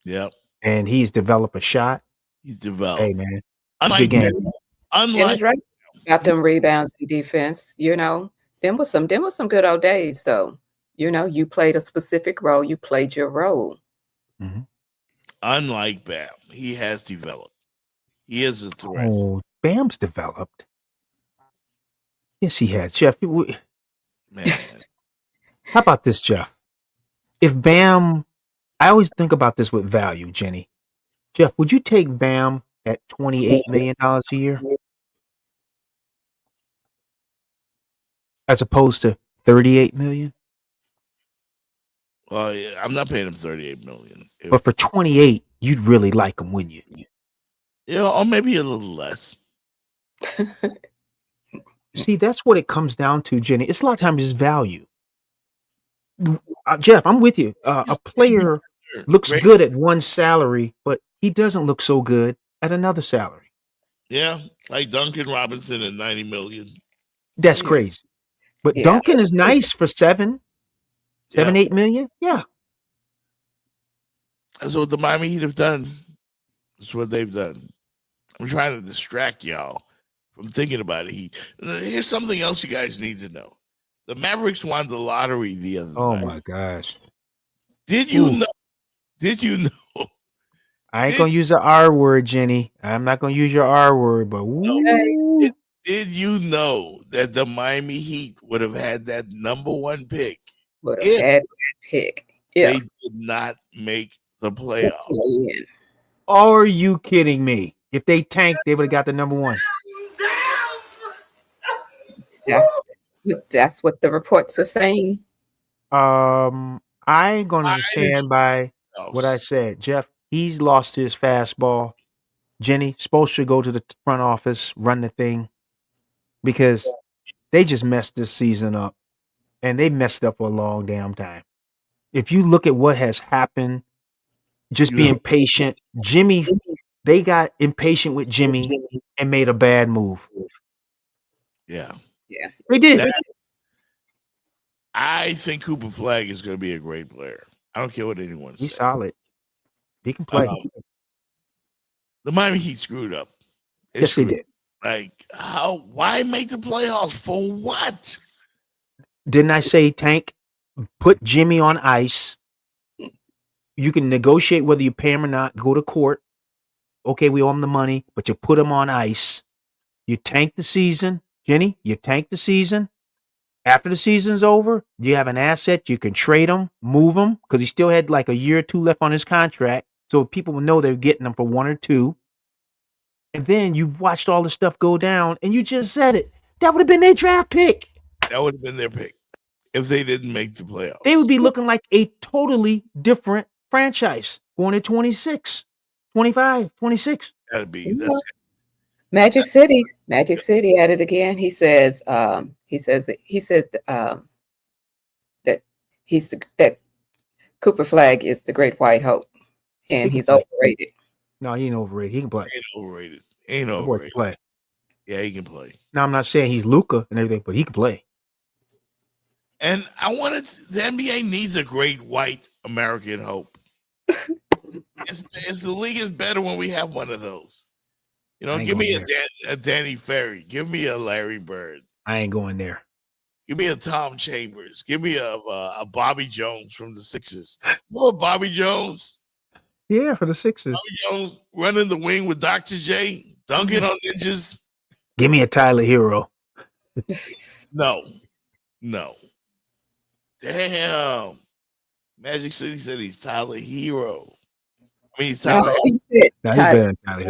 Yep. And he's developed a shot. He's developed. Hey man, Unlike good game. And Unlike it's right about them rebounds and defense. You know, them was some good old days though. You know, you played a specific role. You played your role. unlike Bam, he has developed. He is a threat. Oh, Bam's developed. Yes, he has. Jeff, Man. how about this, Jeff? If Bam, I always think about this with value, Jenny. Jeff, would you take Bam at $28 million a year as opposed to $38 million? Well, yeah, I'm not paying him $38 million. But for 28, you'd really like him, wouldn't you? Yeah, or maybe a little less. See, that's what it comes down to, Jenny. It's a lot of times it's value. Jeff, I'm with you. A player looks Great. good at one salary, but he doesn't look so good at another salary. Yeah, like Duncan Robinson at $90 million. That's crazy. But Yeah. Duncan is nice for 8 million. Yeah. That's what the Miami Heat have done. That's what they've done. I'm trying to distract y'all from thinking about it. Here's something else you guys need to know. The Mavericks won the lottery the other Oh night. my gosh. Did you Ooh. know? Did you know? I ain't gonna use the R word, Jenny. I'm not gonna use your R word, but ooh, Did you know that the Miami Heat would have had that #1 pick Would have if had that pick. Yeah. they did not make the playoffs? Yeah. are you kidding me? If they tanked, they would have got the #1. That's what the reports are saying. I ain't gonna stand by what I said. Jeff, he's lost his fastball. Jenny, supposed to go to the front office, run the thing, because they just messed this season up. And they messed up for a long damn time. If you look at what has happened, just You being have- patient, Jimmy, they got impatient with Jimmy and made a bad move. Yeah. They did. That- I think Cooper Flag is going to be a great player. I don't care what anyone He's says. solid. He can play. The Miami Heat screwed up. Yes, they did. Like, how? Why make the playoffs? For what? Didn't I say, Tank, put Jimmy on ice? You can negotiate whether you pay him or not, go to court. Okay, we owe him the money, but you put him on ice. You tank the season. Jenny, you tank the season. After the season's over, you have an asset. You can trade him, move him, because he still had like a year or two left on his contract. So people will know they're getting him for 1 or 2. And then you've watched all the stuff go down, and you just said it. That would have been their draft pick. That would have been their pick if they didn't make the playoffs. They would be looking like a totally different franchise going to 26, 25, 26. Gotta be. That's Magic City at it again. He says that Cooper Flag is the great white hope, and he's overrated. No, he ain't overrated. He can play. ain't overrated. Ain't That boy can overrated. play. Yeah, he can play. Now, I'm not saying he's Luka and everything, but he can play. And I wanted the NBA needs a great white American hope. The league is better when we have one of those. You know, I ain't give me going a Danny Ferry. Give me a Larry Bird. I ain't going there. Give me a Tom Chambers. Give me a Bobby Jones from the Sixers. You know Bobby Jones? Yeah, for the Sixers. Bobby Jones running the wing with Dr. J, dunking on ninjas. Give me a Tyler Hero. No. Damn. Magic City said he's Tyler Hero. I mean, he's No, Tyler. he said Now he's Tyler. better than Tyler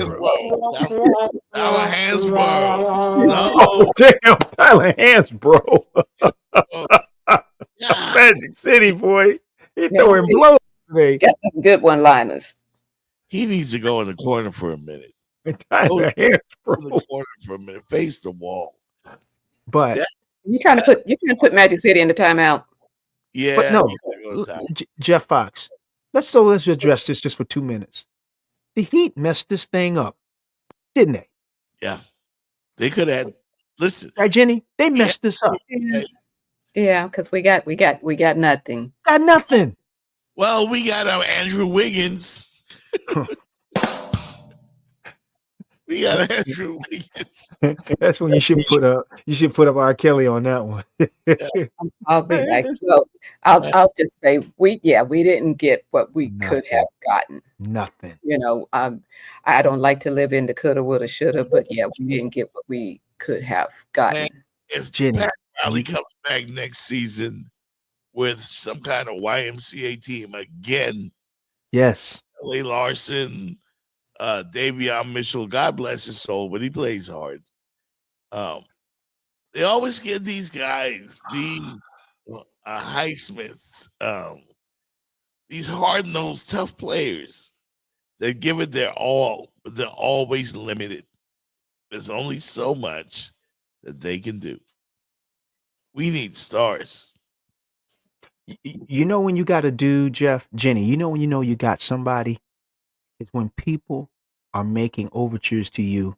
Hero. Tyler Hansborough. No. Oh, damn, Tyler Hansborough. Oh, yeah. Magic City, boy. He Yeah, throwing he- blows today. Got some good one-liners. He needs to go in the corner for a minute. Tyler In Hansborough. the corner for a minute. Face the wall. But Yeah. You trying to put Magic City in the timeout? Yeah. But no, you gotta go to time. Jeff Fox. Let's address this just for 2 minutes. The Heat messed this thing up, didn't they? Yeah. They could have listen. Right, Jenny? They messed this up. Yeah, because we got nothing. Got nothing. Well, we got our Andrew Wiggins. We got Andrew Wiggins. That's when you should put up R. Kelly on that one. I'll be like, well, I'll just say we didn't get what we could have gotten. Nothing. You know, I don't like to live in the coulda, woulda, shoulda, but yeah, we didn't get what we could have gotten. Man, if Jenny, Pat Riley comes back next season with some kind of YMCA team again, Yes. Clay Larson, Davion Mitchell, God bless his soul, but he plays hard. They always get these guys, these Highsmiths, these hard-nosed, tough players that give it their all, but they're always limited. There's only so much that they can do. We need stars. You know when you got a dude, Jeff, Jenny, you know when you got somebody? It's when people are making overtures to you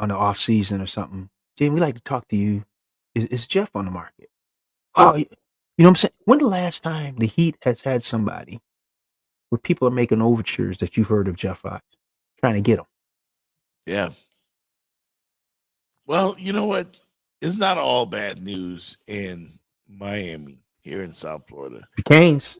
on the off season or something. Jenny, we like to talk to you. Is Jeff on the market? Oh, you know what I'm saying? When the last time the Heat has had somebody where people are making overtures that you've heard of Jeff Fox, trying to get them? Yeah. Well, you know what? It's not all bad news in Miami, here in South Florida. The Canes.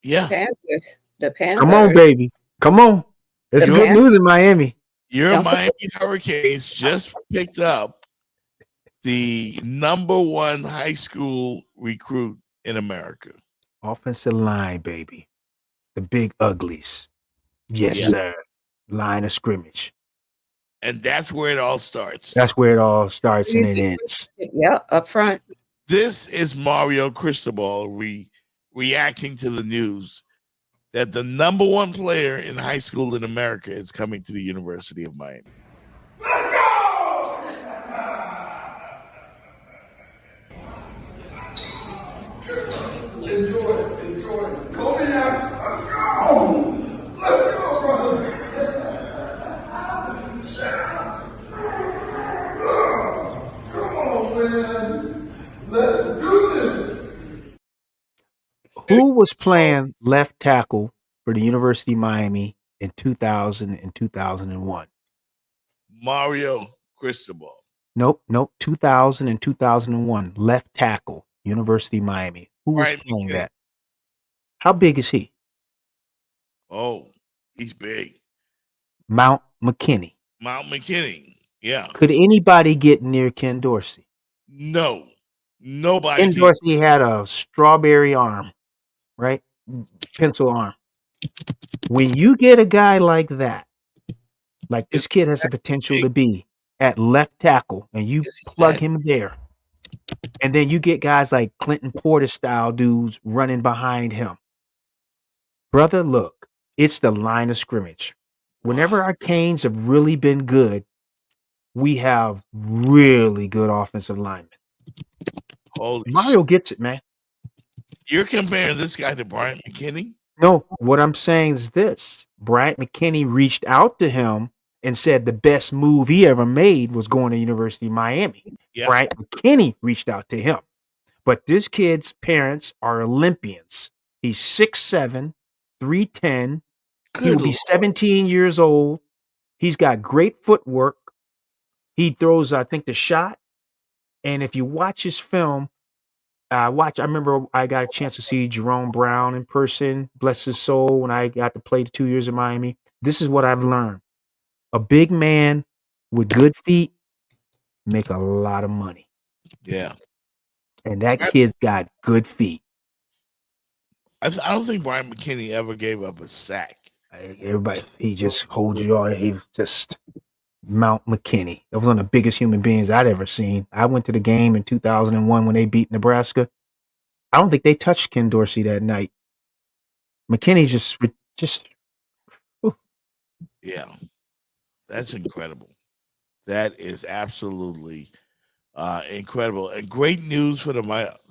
Yeah. The Panthers. Come on, baby. Come on. There's The good Pan- news in Miami. Your Don't Miami Hurricanes just picked up the #1 high school recruit in America. Offensive line, baby. The big uglies. Yes, Yeah. sir. Line of scrimmage. And that's where it all starts. That's where it all starts and it ends. Yeah, up front. This is Mario Cristobal reacting to the news that the #1 player in high school in America is coming to the University of Miami. Enjoy. Kobe, let's go. Let's go, brother. Come on, man. Let's do this. Who was playing left tackle for the University of Miami in 2000 and 2001? Mario Cristobal. Nope. 2000 and 2001. Left tackle, University of Miami. Who was Right, playing okay. that? How big is he? Oh, he's big. Mount McKinney. Mount McKinney. Yeah. Could anybody get near Ken Dorsey? No. Nobody. Ken can- Dorsey had a strawberry arm, right? Pencil arm. When you get a guy like that, like this kid has the potential to be at left tackle, and you Yes, he plug can. him there, and then you get guys like Clinton Porter style dudes running behind him. Brother, look, it's the line of scrimmage. Whenever our Canes have really been good, we have really good offensive linemen. Holy Mario gets it, man. You're comparing this guy to Brian McKinney? No, what I'm saying is this. Bryant McKinney reached out to him and said the best move he ever made was going to University of Miami. Yeah. Bryant McKinney reached out to him. But this kid's parents are Olympians. He's 6'7", 310. He Good will be Lord. 17 years old He's got great footwork. He throws, I think, the shot. And if you watch his film, I remember I got a chance to see Jerome Brown in person, bless his soul, when I got to play the 2 years in Miami. This is what I've learned. A big man with good feet make a lot of money. Yeah. And that kid's got good feet. I don't think Brian McKinney ever gave up a sack. Everybody, he just holds you on. He just Mount McKinney. That was one of the biggest human beings I'd ever seen. I went to the game in 2001 when they beat Nebraska. I don't think they touched Ken Dorsey that night. McKinney just Yeah, that's incredible. That is absolutely incredible, and great news for the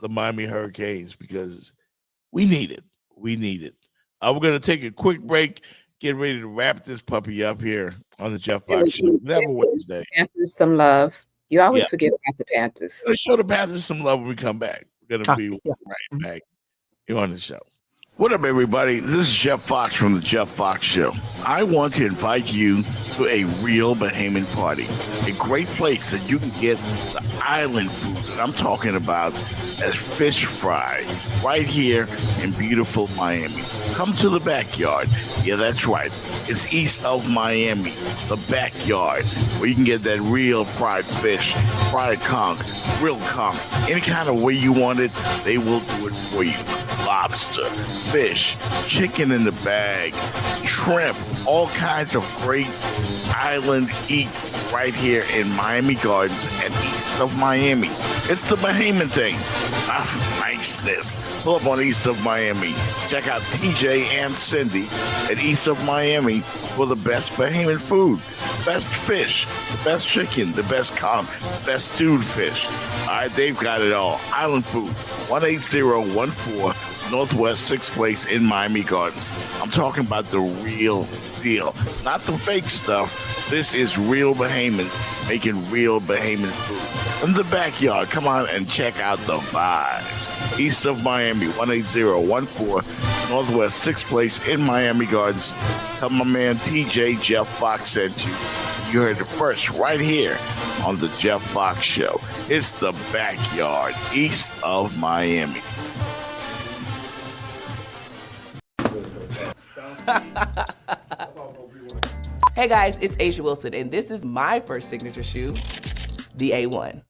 Miami Hurricanes, because we need it. We need it. We're going to take a quick break, get ready to wrap this puppy up here on the Jeff Fox Show. Never Wednesday. Panthers some love. You always Yeah. forget about the Panthers. Let's show the Panthers some love when we come back. We're going to be right back here on the show. What up, everybody? This is Jeff Fox from the Jeff Fox Show. I want to invite you to a real Bahamian party, a great place that you can get the island food that I'm talking about as fish fry right here in beautiful Miami. Come to the backyard. Yeah, that's right. It's east of Miami, the backyard, where you can get that real fried fish, fried conch, grilled conch, any kind of way you want it, they will do it for you. Lobster, fish, chicken in the bag, shrimp, all kinds of great island eats right here in Miami Gardens and east of Miami. It's the Bahamian thing. Niceness. Pull up on east of Miami. Check out TJ and Cindy at east of Miami for the best Bahamian food. Best fish, the best chicken, the best conch, the best stewed fish. All right, they've got it all. Island food, 18014 Northwest 6th Place in Miami Gardens. I'm talking about the real deal, not the fake stuff. This is real Bahamians making real Bahamian food. In the backyard, come on and check out the vibes. East of Miami, 18014 Northwest 6th Place in Miami Gardens. Tell my man TJ Jeff Fox sent you. You heard it first right here on the Jeff Fox Show. It's the backyard, east of Miami. Hey guys, it's Asia Wilson, and this is my first signature shoe, the A1.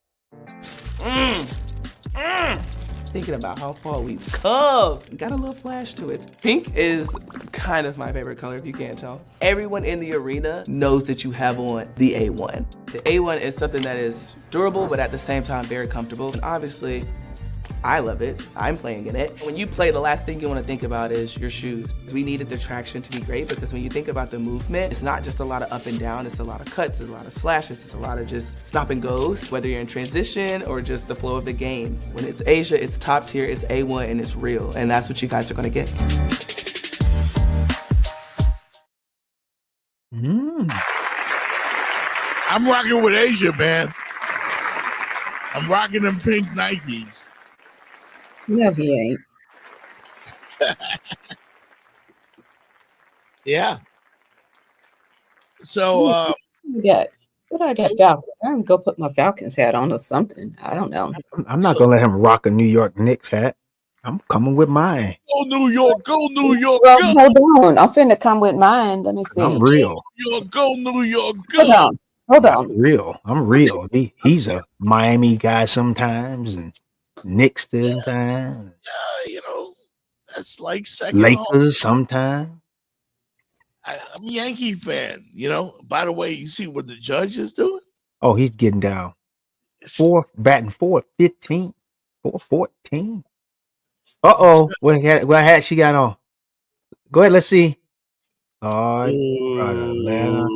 Thinking about how far we've come. Got a little flash to it. Pink is kind of my favorite color, if you can't tell. Everyone in the arena knows that you have on the A1. The A1 is something that is durable, but at the same time very comfortable. And obviously, I love it. I'm playing in it. When you play, the last thing you want to think about is your shoes. We needed the traction to be great, because when you think about the movement, it's not just a lot of up and down, it's a lot of cuts, it's a lot of slashes, it's a lot of just stop and goes, whether you're in transition or just the flow of the games. When it's Asia, it's top tier, it's A1, and it's real, and that's what you guys are gonna get. I'm rocking with Asia, man. I'm rocking them pink Nikes. No, he ain't. Yeah. So, What I got? Falcons. I'm gonna go put my Falcons hat on or something. I don't know. I'm not gonna let him rock a New York Knicks hat. I'm coming with mine. Go New York, go New York, Well, go. hold on. I'm finna come with mine. Let me see. I'm real. New York, go New York, go. Hold on. I'm real. He's a Miami guy sometimes, and Knicks sometimes. You know, that's like second home. Lakers sometimes. I'm a Yankee fan, you know. By the way, you see what the judge is doing? Oh, he's getting down. Batting 4-15. 4-14. Uh-oh. What hat she got on? Go ahead, let's see. Oh, Atlanta.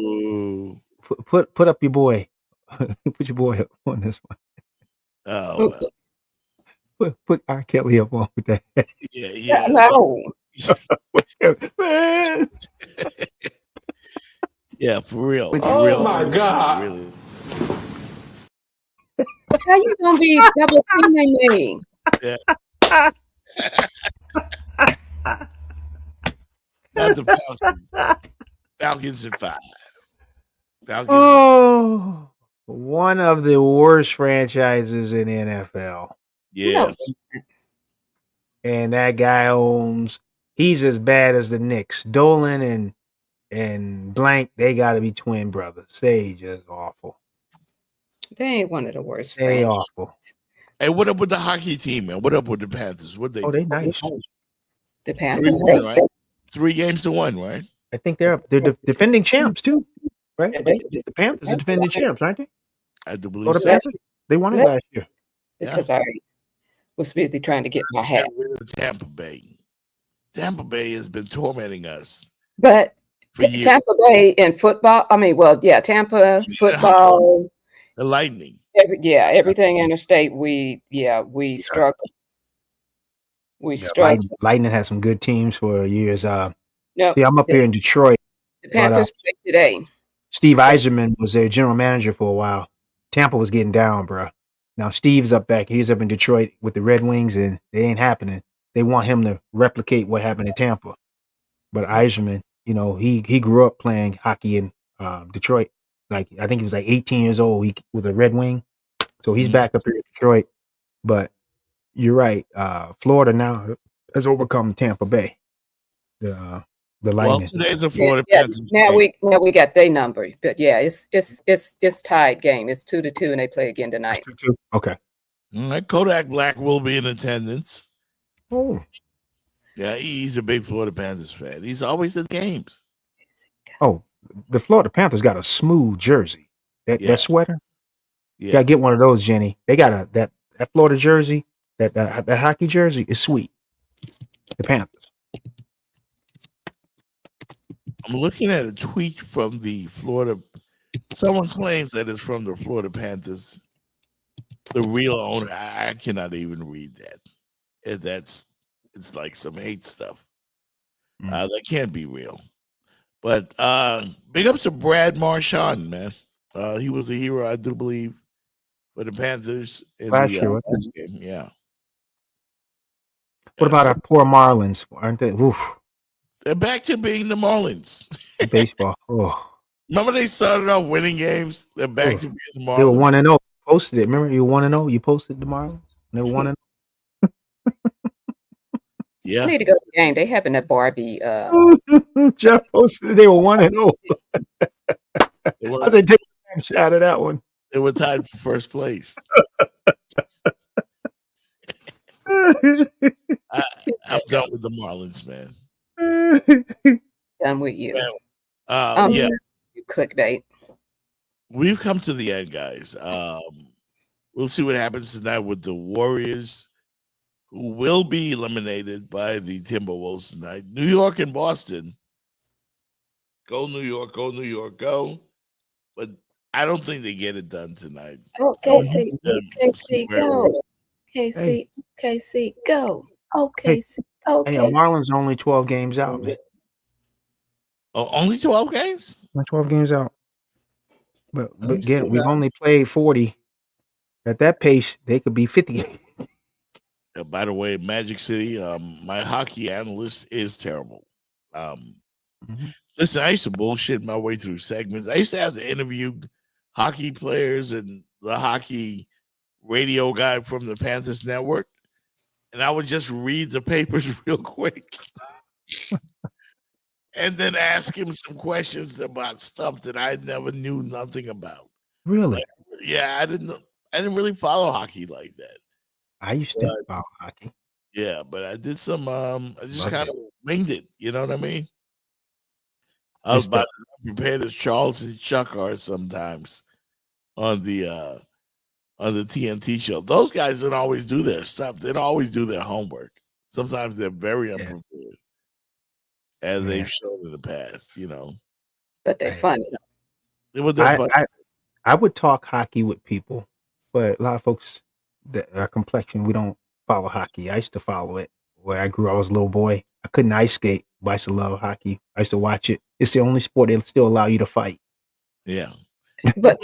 Put up your boy. Put your boy up on this one. Oh, Put R. Kelly up on with that. Yeah. No. Man. Yeah, for real. Oh my God. Really. How you gonna be double teaming me? Yeah. Not the Falcons. Falcons at 5. Falcons. Oh, one of the worst franchises in NFL. Yeah. And that guy owns. He's as bad as the Knicks. Dolan and Blank. They got to be twin brothers. They just awful. They ain't one of the worst. They franchises. awful. Hey, what up with the hockey team, man? What up with the Panthers? What they? Oh, do? they nice. The Panthers. 3-1, right? 3 games to 1, right? I think they're defending champs too, right? The Panthers are defending champs, aren't they? I do Or believe the so. Panthers? They won it last year. Because I was busy trying to get my hat. Tampa Bay. Tampa Bay has been tormenting us But for years. Tampa Bay in football. I mean, well, yeah, Tampa football. The Lightning. Everything interstate. We struggle. We struggle. Lightning has some good teams for years. No, See, I'm up here in Detroit. the Panthers play today. Steve Eiserman was their general manager for a while. Tampa was getting down, bro. Now Steve's up back. He's up in Detroit with the Red Wings, and it ain't happening. They want him to replicate what happened in Tampa. But Eiserman, he grew up playing hockey in Detroit. Like I think he was like 18 years old. With a Red Wing, so he's back up here in Detroit. But you're right. Florida now has overcome Tampa Bay. The Lightning. Well, today's a Florida Yeah, Panthers. now game. we got their number, but yeah, it's tied game. It's 2-2, and they play again tonight. Okay. All right, Kodak Black will be in attendance. Oh. Yeah, he's a big Florida Panthers fan. He's always at games. Oh, the Florida Panthers got a smooth jersey. That sweater. You gotta get one of those, Jenny. They got that Florida jersey. That hockey jersey is sweet. The Panthers. I'm looking at a tweet from the Florida. Someone claims that it's from the Florida Panthers. The real owner. I cannot even read that. It's like some hate stuff. That can't be real. But big ups to Brad Marchand, man. He was a hero, I do believe, for the Panthers in Last the year, wasn't last game. Yeah. What about our poor Marlins? Aren't they? Oof. They're back to being the Marlins. Baseball. Oh. Remember they started off winning games? They're back to being the Marlins. They were 1-0. Posted it. Remember you were 1-0. You posted the Marlins. They were 1-0. Yeah. I need to go to the game. They having a Barbie. Jeff posted they were 1-0. I said take a shot at that one. They were tied for first place. I'm done with the Marlins, man. Done with you. Yeah. You clickbait. We've come to the end, guys. We'll see what happens tonight with the Warriors, who will be eliminated by the Timberwolves tonight. New York and Boston. Go New York, go New York, go. But I don't think they get it done tonight. Oh, KC, go. KC, go. OKC, Hey, Marlins are only 12 games out, man. Oh, only 12 games? Only 12 games out. But again, we've only played 40. At that pace, they could be 50. By the way, Magic City, my hockey analyst is terrible. Listen, I used to bullshit my way through segments. I used to have to interview hockey players and the hockey radio guy from the Panthers Network, and I would just read the papers real quick and then ask him some questions about stuff that I never knew nothing about. Really? Yeah, I didn't really follow hockey like that. I used to follow hockey. Yeah, but I did some. I just kind of winged it. You know what I mean? I was about as prepared as Charles and Chuck are sometimes on the TNT show. Those guys don't always do their stuff. They don't always do their homework. Sometimes they're very unprepared, as they've shown in the past. You know, but they're funny. I would talk hockey with people, but a lot of folks that are complexion, we don't follow hockey. I used to follow it where I grew. I was a little boy. I couldn't ice skate, but I used to love hockey. I used to watch it. It's the only sport that still allow you to fight. Yeah. But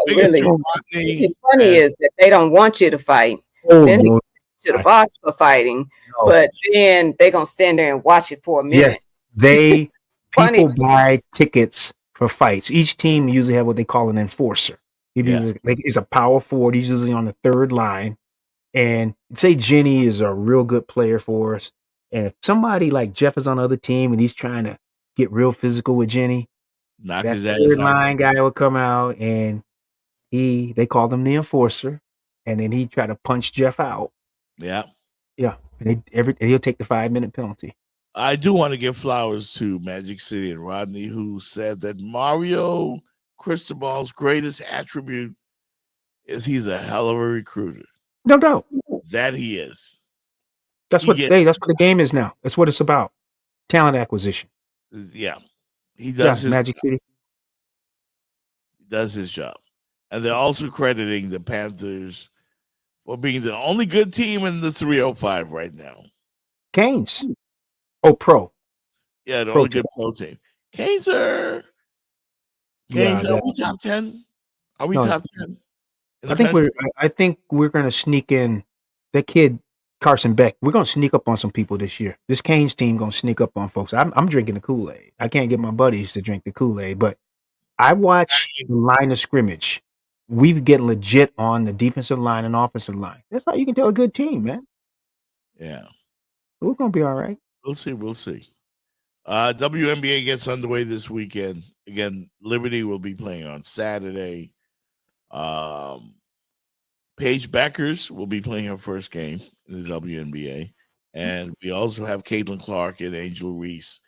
really, what's funny is that they don't want you to fight. Then they go to the box for fighting, but then they're going to stand there and watch it for a minute. Yeah, people buy tickets for fights. Each team usually have what they call an enforcer. He's a power forward. He's usually on the third line. And say Jenny is a real good player for us. And if somebody like Jeff is on the other team and he's trying to get real physical with Jenny, Knock that his ass third out. line guy will come out and they call him the enforcer. And then he try to punch Jeff out. Yeah. Yeah. And he'll take the 5-minute penalty. I do want to give flowers to Magic City and Rodney, who said that Mario Cristobal's greatest attribute is he's a hell of a recruiter. No doubt. That he is. That's what the game is now. That's what it's about. Talent acquisition. Yeah. He does his Magic City. He does his job. And they're also crediting the Panthers for being the only good team in the 305 right now. Canes. Oh, pro. Yeah, the Pro only team. good pro team. Canes, are we top 10? Are we No. top 10? I think we're gonna sneak in that kid Carson Beck. We're gonna sneak up on some people this year. This Canes team gonna sneak up on folks. I'm drinking the Kool-Aid. I can't get my buddies to drink the Kool-Aid, but I watch the line of scrimmage. We get legit on the defensive line and offensive line. That's how you can tell a good team, man. Yeah. We're gonna be all right. We'll see. WNBA gets underway this weekend. Again, Liberty will be playing on Saturday. Paige Beckers will be playing her first game in the WNBA. And we also have Caitlin Clark and Angel Reese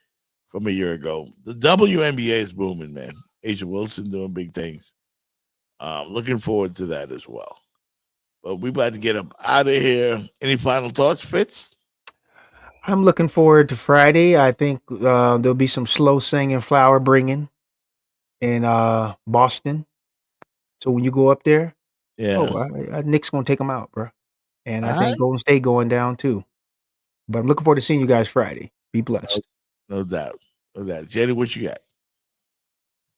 from a year ago. The WNBA is booming, man. Asia Wilson doing big things. Looking forward to that as well. But we about to get up out of here. Any final thoughts, Fitz? I'm looking forward to Friday. I think there'll be some slow singing, flower bringing in Boston. So when you go up there, Nick's gonna take them out, bro. And I think Golden State going down too. But I'm looking forward to seeing you guys Friday. Be blessed. No doubt. Jenny, what you got?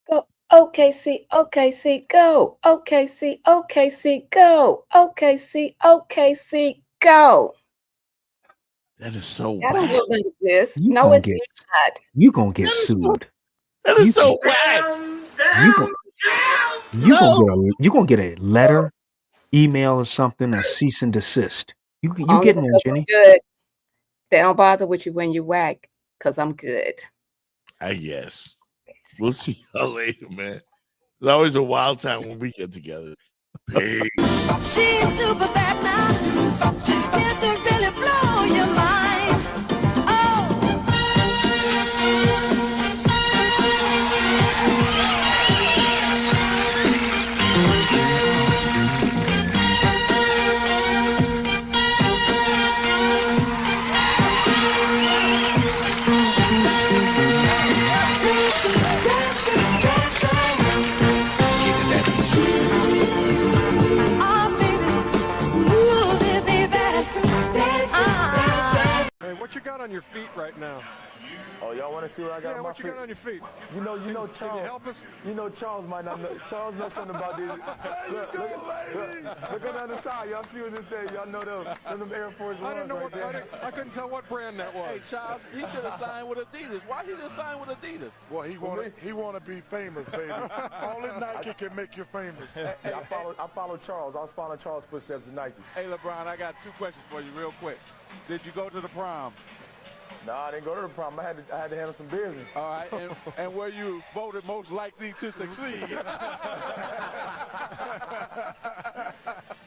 Go OKC, OKC, go. OKC, OKC, go. OKC, OKC, go. That is so That whack. doesn't exist. You No, gonna it's get- not. You gonna get sued. That is so whack. You gonna get a letter, email, or something, a cease and desist. You Only getting there, because I'm Jenny? good. They don't bother with you when you whack, because I'm good. I guess. We'll see y'all later, man. It's always a wild time when we get together. Peace. She's super bad now. She's scared to really blow your mind. She's a dancing machine. Oh, baby. Ooh, baby, dancing. Hey, what you got on your feet right now? Oh, y'all want to see what I got Yeah, on my what you feet? got on your feet? You know, Charles. Can you help us? You know, Charles might not know. Charles knows something about these. Look on the other side. Y'all see what this says? Y'all know them Air Force I didn't Ones know right there. I couldn't tell what brand that was. Hey, Charles, he should have signed with Adidas. Why he didn't sign with Adidas? Well, he want to be famous, baby. Only Nike can make you famous. Hey, I follow Charles. I was following Charles' footsteps at Nike. Hey, LeBron, I got 2 questions for you real quick. Did you go to the prom? Nah, I didn't go to the prom. I had to handle some business. All right, and were you voted most likely to succeed?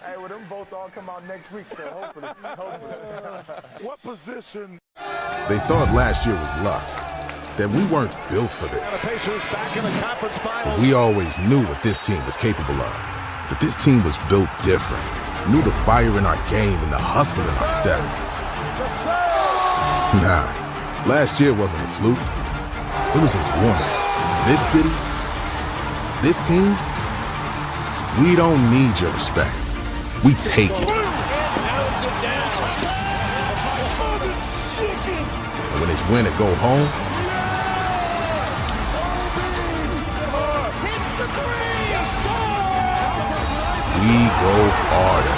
Hey, well, them votes all come out next week, so hopefully. What position? They thought last year was luck, that we weren't built for this. But we always knew what this team was capable of, that this team was built different, knew the fire in our game and the hustle in our step. Nah, last year wasn't a fluke. It was a warning. This city, this team, we don't need your respect. We take it. And when it's win or go home, we go harder.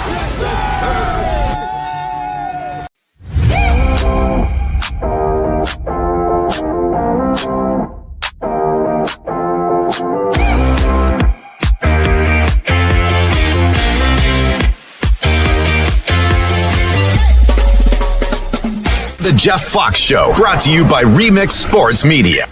The Jeff Fox Show, brought to you by Remix Sports Media.